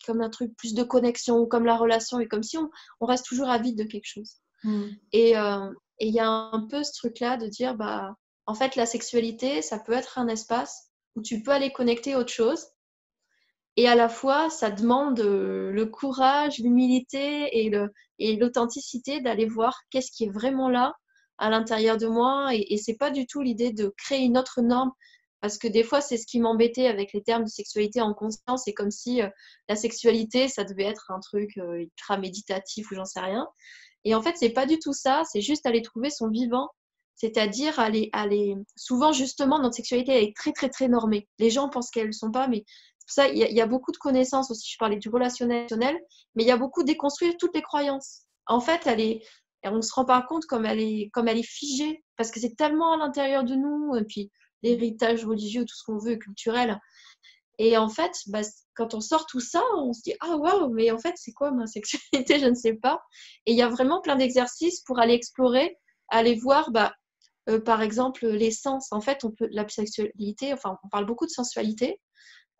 S2: comme un truc, plus de connexion, ou comme la relation, et comme si on reste toujours avide de quelque chose. Et il y a un peu ce truc-là de dire, en fait, la sexualité, ça peut être un espace où tu peux aller connecter autre chose. Et à la fois, ça demande le courage, l'humilité et l'authenticité d'aller voir qu'est-ce qui est vraiment là à l'intérieur de moi. Et c'est pas du tout l'idée de créer une autre norme. Parce que des fois, c'est ce qui m'embêtait avec les termes de sexualité en conscience. C'est comme si la sexualité, ça devait être un truc ultra méditatif ou j'en sais rien. Et en fait, c'est pas du tout ça. C'est juste aller trouver son vivant. C'est-à-dire souvent, justement, notre sexualité elle est très, très, très normée. Les gens pensent qu'elles ne le sont pas, mais ça, il y a beaucoup de connaissances aussi. Je parlais du relationnel, mais il y a beaucoup déconstruire toutes les croyances. En fait, on ne se rend pas compte comme elle est figée, parce que c'est tellement à l'intérieur de nous. Et puis, l'héritage religieux, tout ce qu'on veut, culturel. Et en fait, quand on sort tout ça, on se dit « Ah, waouh, mais en fait, c'est quoi ma sexualité? Je ne sais pas. » Et il y a vraiment plein d'exercices pour aller explorer, aller voir, par exemple, les sens. En fait, la sexualité, enfin, on parle beaucoup de sensualité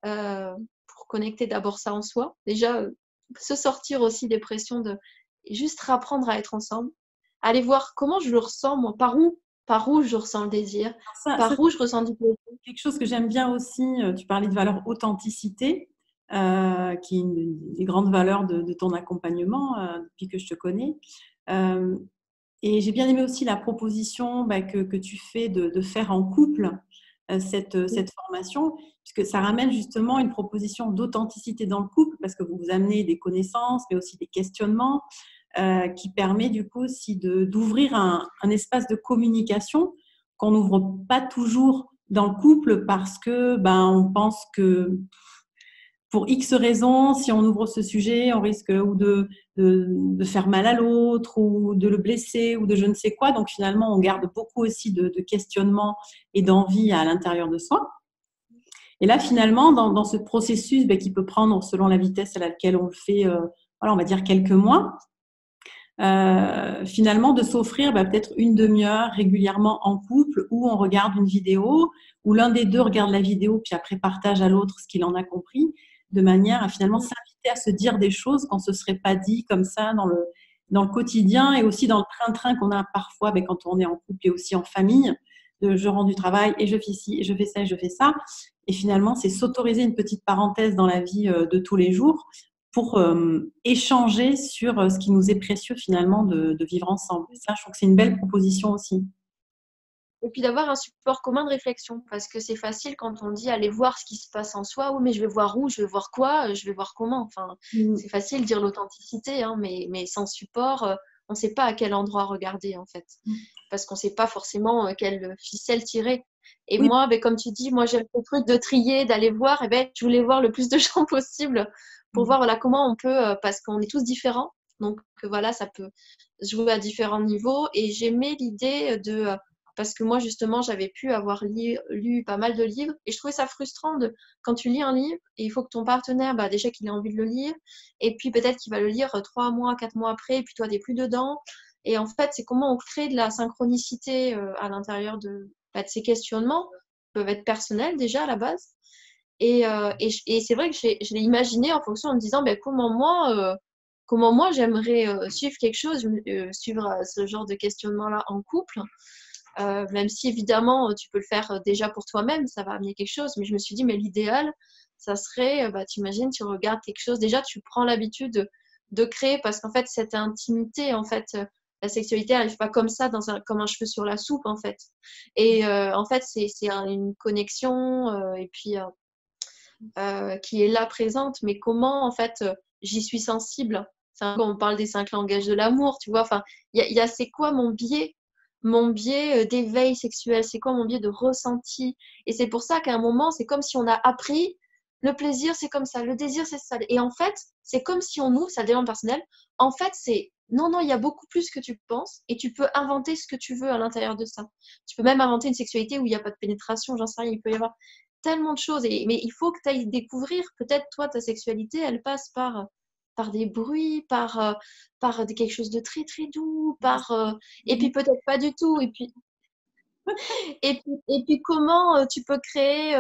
S2: pour connecter d'abord ça en soi. Déjà, se sortir aussi des pressions et juste réapprendre à être ensemble. Aller voir comment je le ressens, moi, par où je ressens le désir, par où je ressens du plaisir.
S1: Quelque chose que j'aime bien aussi, tu parlais de valeur authenticité, qui est une des grandes valeurs de ton accompagnement depuis que je te connais. Et j'ai bien aimé aussi la proposition que tu fais de faire en couple cette formation, puisque ça ramène justement une proposition d'authenticité dans le couple, parce que vous vous amenez des connaissances, mais aussi des questionnements, qui permet du coup aussi d'ouvrir un espace de communication qu'on n'ouvre pas toujours dans le couple parce que on pense que pour X raisons, si on ouvre ce sujet, on risque ou de faire mal à l'autre ou de le blesser ou de je ne sais quoi. Donc finalement, on garde beaucoup aussi de questionnements et d'envie à l'intérieur de soi. Et là, finalement, dans ce processus qui peut prendre, selon la vitesse à laquelle on le fait, on va dire quelques mois, finalement de s'offrir peut-être une demi-heure régulièrement en couple où on regarde une vidéo, où l'un des deux regarde la vidéo puis après partage à l'autre ce qu'il en a compris, de manière à finalement s'inviter à se dire des choses qu'on ne se serait pas dit comme ça dans le quotidien et aussi dans le train-train qu'on a parfois quand on est en couple et aussi en famille, de je rends du travail et je fais ci, et je fais ça et je fais ça. Et finalement, c'est s'autoriser une petite parenthèse dans la vie de tous les jours pour échanger sur ce qui nous est précieux finalement de vivre ensemble. Et ça, je trouve que c'est une belle proposition aussi.
S2: Et puis d'avoir un support commun de réflexion, parce que c'est facile quand on dit aller voir ce qui se passe en soi. Oui, mais je vais voir où, je vais voir quoi, je vais voir comment. Enfin, c'est facile de dire l'authenticité, mais sans support, on ne sait pas à quel endroit regarder en fait, parce qu'on ne sait pas forcément quelle ficelle tirer. Et oui. Moi, comme tu dis, moi j'aime le truc de trier, d'aller voir. Et je voulais voir le plus de gens possible pour voir comment on peut, parce qu'on est tous différents. Donc voilà, ça peut jouer à différents niveaux. Et j'aimais l'idée parce que moi, justement, j'avais pu avoir lu pas mal de livres et je trouvais ça frustrant quand tu lis un livre et il faut que ton partenaire, déjà qu'il ait envie de le lire et puis peut-être qu'il va le lire 3 mois, 4 mois après et puis toi, t'es plus dedans. Et en fait, c'est comment on crée de la synchronicité à l'intérieur de ces questionnements qui peuvent être personnels déjà à la base. Et c'est vrai que je l'ai imaginé en fonction en me disant comment moi j'aimerais suivre quelque chose, suivre ce genre de questionnement-là en couple. Même si évidemment tu peux le faire déjà pour toi-même, ça va amener quelque chose, mais je me suis dit mais l'idéal ça serait, t'imagines, tu regardes quelque chose, déjà tu prends l'habitude de créer parce qu'en fait cette intimité, en fait la sexualité n'arrive pas comme ça comme un cheveu sur la soupe en fait, et en fait c'est une connexion et puis qui est là présente, mais comment en fait j'y suis sensible. Enfin, quand on parle des 5 langages de l'amour, tu vois, enfin il y a c'est quoi mon biais d'éveil sexuel, c'est quoi mon biais de ressenti. Et c'est pour ça qu'à un moment, c'est comme si on a appris le plaisir, c'est comme ça, le désir, c'est ça. Et en fait, c'est comme si on ouvre, ça devient personnel. En fait, c'est non, il y a beaucoup plus que tu penses et tu peux inventer ce que tu veux à l'intérieur de ça. Tu peux même inventer une sexualité où il n'y a pas de pénétration, j'en sais rien, il peut y avoir tellement de choses. Mais il faut que tu ailles découvrir, peut-être toi, ta sexualité, elle passe par des bruits, par quelque chose de très très doux, et puis peut-être pas du tout. Et puis comment tu peux créer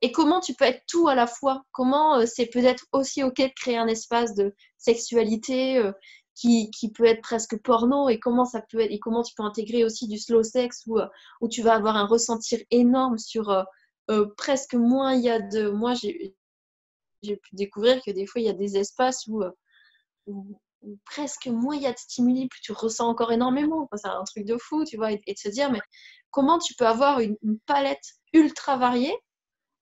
S2: et comment tu peux être tout à la fois. Comment c'est peut-être aussi ok de créer un espace de sexualité qui peut être presque porno et comment ça peut être et comment tu peux intégrer aussi du slow sex où tu vas avoir un ressentir énorme sur presque moins il y a de moi j'ai pu découvrir que des fois, il y a des espaces où presque moins il y a de stimuli, plus tu ressens encore énormément. Enfin, c'est un truc de fou, tu vois, et de se dire, mais comment tu peux avoir une palette ultra variée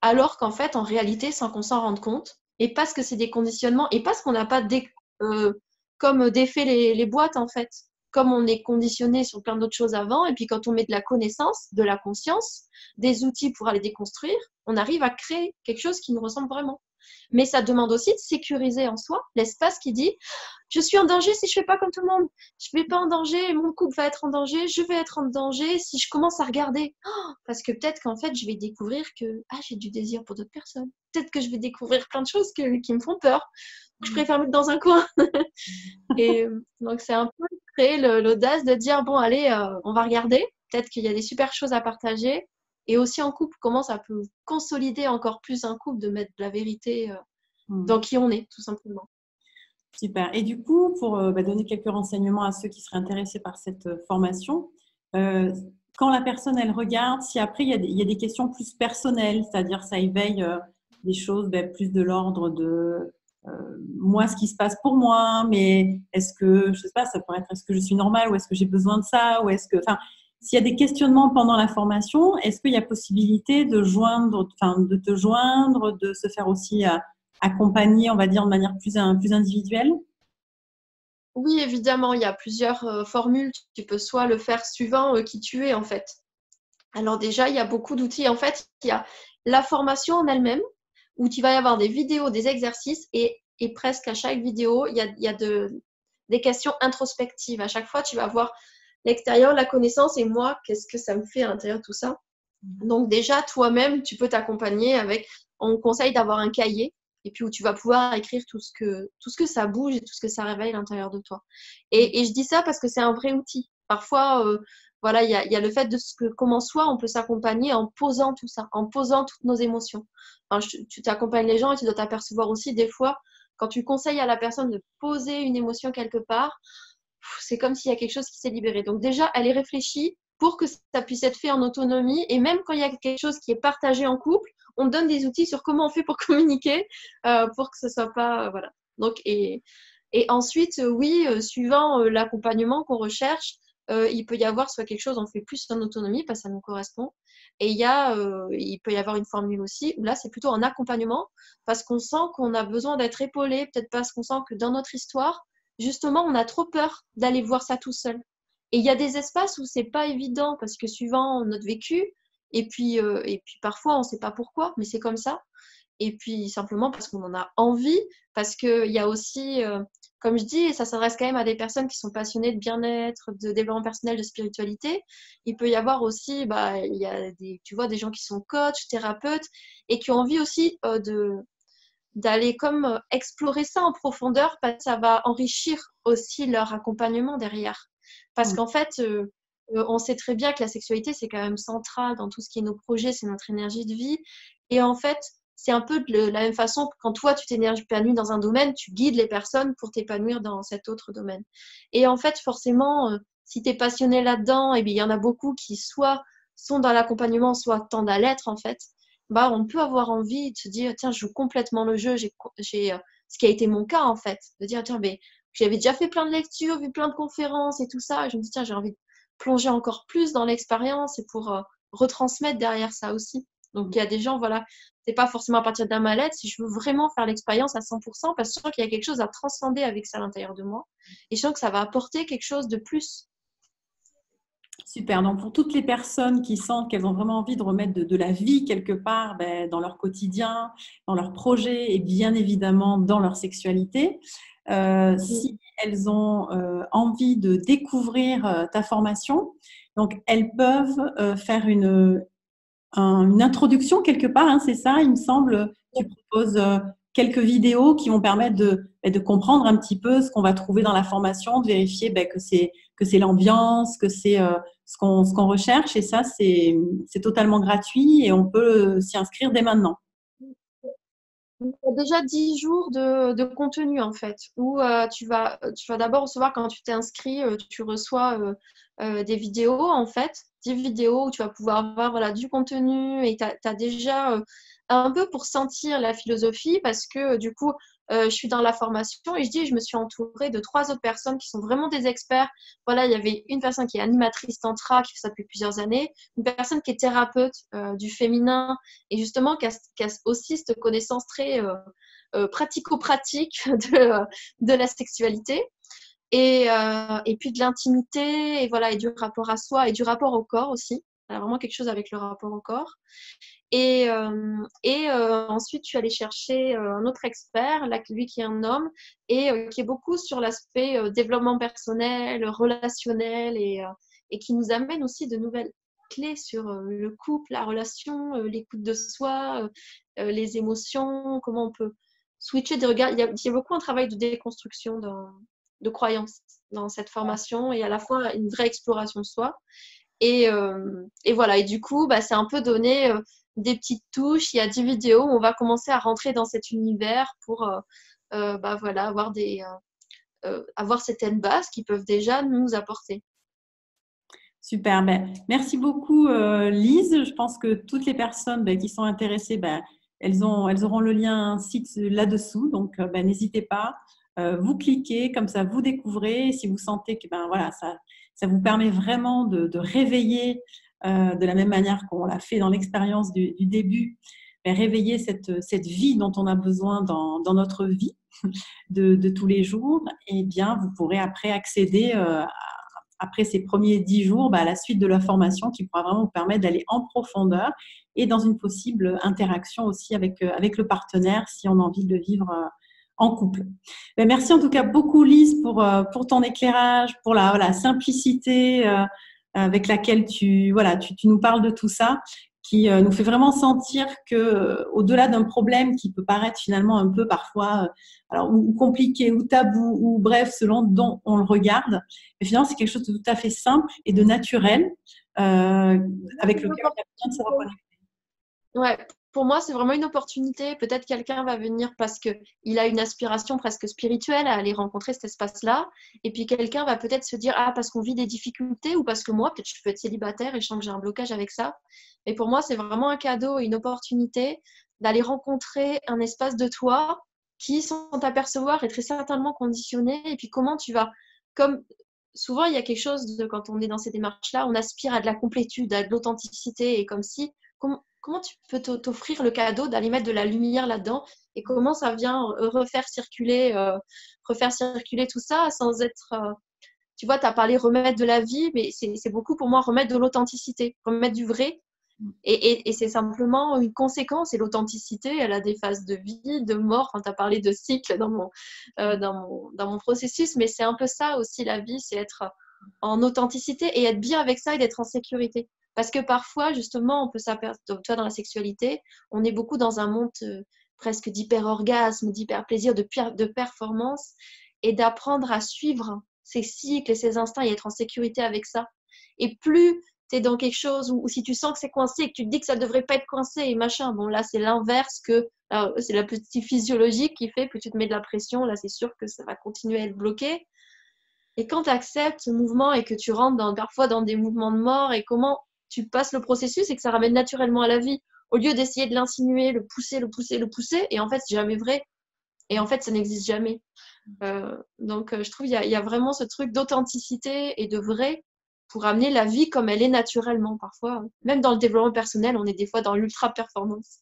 S2: alors qu'en fait, en réalité, sans qu'on s'en rende compte, et parce que c'est des conditionnements, et parce qu'on n'a pas comme défait les boîtes, en fait, comme on est conditionné sur plein d'autres choses avant, et puis quand on met de la connaissance, de la conscience, des outils pour aller déconstruire, on arrive à créer quelque chose qui nous ressemble vraiment. Mais ça demande aussi de sécuriser en soi l'espace qui dit je suis en danger si je fais pas comme tout le monde. Je vais pas en danger, mon couple va être en danger, je vais être en danger si je commence à regarder. Oh, parce que peut-être qu'en fait, je vais découvrir que j'ai du désir pour d'autres personnes. Peut-être que je vais découvrir plein de choses qui me font peur. Je préfère me mettre dans un coin. Et donc, c'est un peu créer l'audace de dire bon, allez, on va regarder. Peut-être qu'il y a des super choses à partager. Et aussi en couple, comment ça peut consolider encore plus un couple de mettre de la vérité dans qui on est, tout simplement.
S1: Super. Et du coup, pour donner quelques renseignements à ceux qui seraient intéressés par cette formation, quand la personne, elle regarde, si après, il y a des questions plus personnelles, c'est-à-dire ça éveille des choses plus de l'ordre de moi, ce qui se passe pour moi, mais est-ce que, je sais pas, ça pourrait être est-ce que je suis normale ou est-ce que j'ai besoin de ça ou est-ce que, enfin, s'il y a des questionnements pendant la formation, est-ce qu'il y a possibilité de te joindre, de se faire aussi accompagner, on va dire, de manière plus individuelle?
S2: Oui, évidemment, il y a plusieurs formules. Tu peux soit le faire suivant qui tu es, en fait. Alors déjà, il y a beaucoup d'outils. En fait, il y a la formation en elle-même, où tu vas y avoir des vidéos, des exercices, et presque à chaque vidéo, il y a des questions introspectives. À chaque fois, tu vas voir l'extérieur, la connaissance, et moi, qu'est-ce que ça me fait à l'intérieur de tout ça. Donc déjà, toi-même, tu peux t'accompagner avec, on conseille d'avoir un cahier, et puis où tu vas pouvoir écrire tout ce que ça bouge et tout ce que ça réveille à l'intérieur de toi. Et je dis ça parce que c'est un vrai outil. Parfois, voilà, il y a le fait de comment soi, on peut s'accompagner en posant tout ça, en posant toutes nos émotions. Enfin, tu t'accompagnes les gens et tu dois t'apercevoir aussi des fois, quand tu conseilles à la personne de poser une émotion quelque part, c'est comme s'il y a quelque chose qui s'est libéré. Donc déjà, elle est réfléchie pour que ça puisse être fait en autonomie. Et même quand il y a quelque chose qui est partagé en couple, on donne des outils sur comment on fait pour communiquer pour que ce soit pas… voilà. Donc, et ensuite, oui, suivant l'accompagnement qu'on recherche, il peut y avoir soit quelque chose, on fait plus en autonomie parce que ça nous correspond. Et il peut y avoir une formule aussi où là, c'est plutôt en accompagnement parce qu'on sent qu'on a besoin d'être épaulé, peut-être parce qu'on sent que dans notre histoire, justement, on a trop peur d'aller voir ça tout seul. Et il y a des espaces où c'est pas évident parce que suivant notre vécu, et puis parfois on sait pas pourquoi, mais c'est comme ça. Et puis simplement parce qu'on en a envie, parce qu'il y a aussi, comme je dis, ça s'adresse quand même à des personnes qui sont passionnées de bien-être, de développement personnel, de spiritualité. Il peut y avoir aussi, il y a tu vois, des gens qui sont coachs, thérapeutes, et qui ont envie aussi d'aller comme explorer ça en profondeur parce que ça va enrichir aussi leur accompagnement derrière. Parce qu'en fait, on sait très bien que la sexualité, c'est quand même central dans tout ce qui est nos projets, c'est notre énergie de vie. Et en fait, c'est un peu de la même façon que quand toi, tu t'épanouis dans un domaine, tu guides les personnes pour t'épanouir dans cet autre domaine. Et en fait, forcément, si tu es passionné là-dedans, et bien, il y en a beaucoup qui soit sont dans l'accompagnement, soit tendent à l'être, en fait. On peut avoir envie de se dire, tiens, je joue complètement le jeu, ce qui a été mon cas, en fait, de dire, tiens, mais j'avais déjà fait plein de lectures, vu plein de conférences et tout ça, et je me dis, tiens, j'ai envie de plonger encore plus dans l'expérience et pour retransmettre derrière ça aussi. Donc, il y a des gens, voilà, c'est pas forcément à partir d'un mal-être, si je veux vraiment faire l'expérience à 100%, parce que je sens qu'il y a quelque chose à transcender avec ça à l'intérieur de moi, et je sens que ça va apporter quelque chose de plus.
S1: Super. Donc, pour toutes les personnes qui sentent qu'elles ont vraiment envie de remettre de la vie quelque part dans leur quotidien, dans leurs projets et bien évidemment dans leur sexualité, si elles ont envie de découvrir ta formation, donc elles peuvent faire une introduction quelque part, hein, c'est ça, il me semble. Tu proposes quelques vidéos qui vont permettre de comprendre un petit peu ce qu'on va trouver dans la formation, de vérifier que c'est l'ambiance, que c'est ce qu'on recherche. Et ça, c'est totalement gratuit et on peut s'y inscrire dès maintenant.
S2: Il y a déjà 10 jours de contenu en fait, où tu vas d'abord recevoir quand tu t'es inscrit, tu reçois des vidéos en fait, 10 vidéos où tu vas pouvoir avoir voilà, du contenu et tu as déjà un peu pour sentir la philosophie parce que du coup, je suis dans la formation et je me suis entourée de 3 autres personnes qui sont vraiment des experts. Voilà, il y avait une personne qui est animatrice tantra, qui fait ça depuis plusieurs années, une personne qui est thérapeute du féminin et justement qui a aussi cette connaissance très pratico-pratique de la sexualité. Et puis de l'intimité, et voilà, et du rapport à soi, et du rapport au corps aussi. Il y a vraiment quelque chose avec le rapport au corps. Ensuite, je suis allée chercher un autre expert, là, lui qui est un homme, et qui est beaucoup sur l'aspect développement personnel, relationnel, et qui nous amène aussi de nouvelles clés sur le couple, la relation, l'écoute de soi, les émotions, comment on peut switcher des regards. Il y a beaucoup un travail de déconstruction de croyances dans cette formation, et à la fois une vraie exploration de soi. Et voilà, et du coup, c'est un peu donné des petites touches. Il y a 10 vidéos où on va commencer à rentrer dans cet univers pour voilà, avoir certaines bases qui peuvent déjà nous apporter.
S1: Super. Merci beaucoup, Lise. Je pense que toutes les personnes qui sont intéressées, elles auront le lien site là-dessous. Donc, n'hésitez pas. Vous cliquez, comme ça, vous découvrez. Et si vous sentez que voilà, ça vous permet vraiment de réveiller de la même manière qu'on l'a fait dans l'expérience du début, réveiller cette vie dont on a besoin dans notre vie de tous les jours, et bien, vous pourrez après accéder après ces premiers 10 jours, à la suite de la formation qui pourra vraiment vous permettre d'aller en profondeur et dans une possible interaction aussi avec le partenaire si on a envie de vivre en couple. Merci en tout cas beaucoup, Lise, pour ton éclairage, pour la simplicité avec laquelle tu nous parles de tout ça, qui nous fait vraiment sentir que au-delà d'un problème qui peut paraître finalement un peu parfois ou compliqué ou tabou ou bref selon dont on le regarde, mais finalement c'est quelque chose de tout à fait simple et de naturel avec lequel on a besoin de se reconnecter.
S2: Ouais, pour moi, c'est vraiment une opportunité. Peut-être quelqu'un va venir parce qu'il a une aspiration presque spirituelle à aller rencontrer cet espace-là. Et puis quelqu'un va peut-être se dire, ah, parce qu'on vit des difficultés ou parce que moi, peut-être je peux être célibataire et je sens que j'ai un blocage avec ça. Et pour moi, c'est vraiment un cadeau et une opportunité d'aller rencontrer un espace de toi qui, sans t'apercevoir, est très certainement conditionné. Et puis comment tu vas, comme souvent, il y a quelque chose de, quand on est dans ces démarches-là, on aspire à de la complétude, à de l'authenticité et comme si... Comment tu peux t'offrir le cadeau d'aller mettre de la lumière là-dedans et comment ça vient refaire circuler tout ça sans être... tu vois, tu as parlé remettre de la vie, mais c'est beaucoup pour moi remettre de l'authenticité, remettre du vrai. Et c'est simplement une conséquence. Et l'authenticité, elle a des phases de vie, de mort. Enfin, tu as parlé de cycle dans mon processus, mais c'est un peu ça aussi la vie, c'est être en authenticité et être bien avec ça et d'être en sécurité. Parce que parfois, justement, on peut s'apercevoir, toi, dans la sexualité, on est beaucoup dans un monde presque d'hyper-orgasme, d'hyper-plaisir, de performance, et d'apprendre à suivre ses cycles et ses instincts et être en sécurité avec ça. Et plus tu es dans quelque chose où si tu sens que c'est coincé et que tu te dis que ça ne devrait pas être coincé et machin, bon là, c'est l'inverse c'est la petite physiologique qui fait que tu te mets de la pression, là, c'est sûr que ça va continuer à être bloqué. Et quand tu acceptes ce mouvement et que tu rentres parfois dans des mouvements de mort et comment tu passes le processus et que ça ramène naturellement à la vie, au lieu d'essayer de l'insinuer, le pousser, et en fait, c'est jamais vrai. Et en fait, ça n'existe jamais. Donc, je trouve qu'il y a vraiment ce truc d'authenticité et de vrai pour amener la vie comme elle est naturellement. Parfois, même dans le développement personnel, on est des fois dans l'ultra-performance.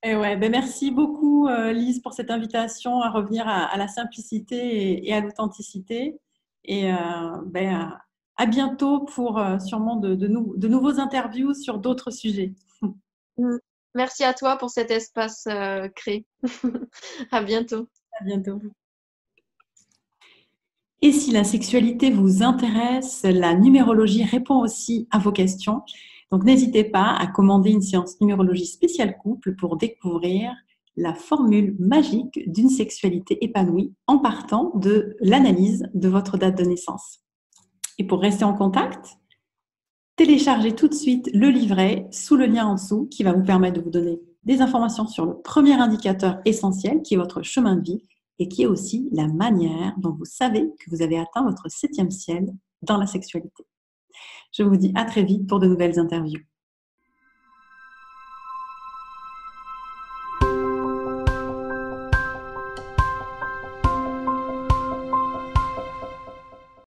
S1: Et ouais, merci beaucoup, Lise, pour cette invitation à revenir à la simplicité et à l'authenticité. Et à bientôt pour sûrement de nouveaux interviews sur d'autres sujets.
S2: Merci à toi pour cet espace créé. À bientôt.
S1: À bientôt. Et si la sexualité vous intéresse, la numérologie répond aussi à vos questions. Donc, n'hésitez pas à commander une séance numérologie spéciale couple pour découvrir la formule magique d'une sexualité épanouie en partant de l'analyse de votre date de naissance. Et pour rester en contact, téléchargez tout de suite le livret sous le lien en dessous qui va vous permettre de vous donner des informations sur le premier indicateur essentiel qui est votre chemin de vie et qui est aussi la manière dont vous savez que vous avez atteint votre 7e ciel dans la sexualité. Je vous dis à très vite pour de nouvelles interviews.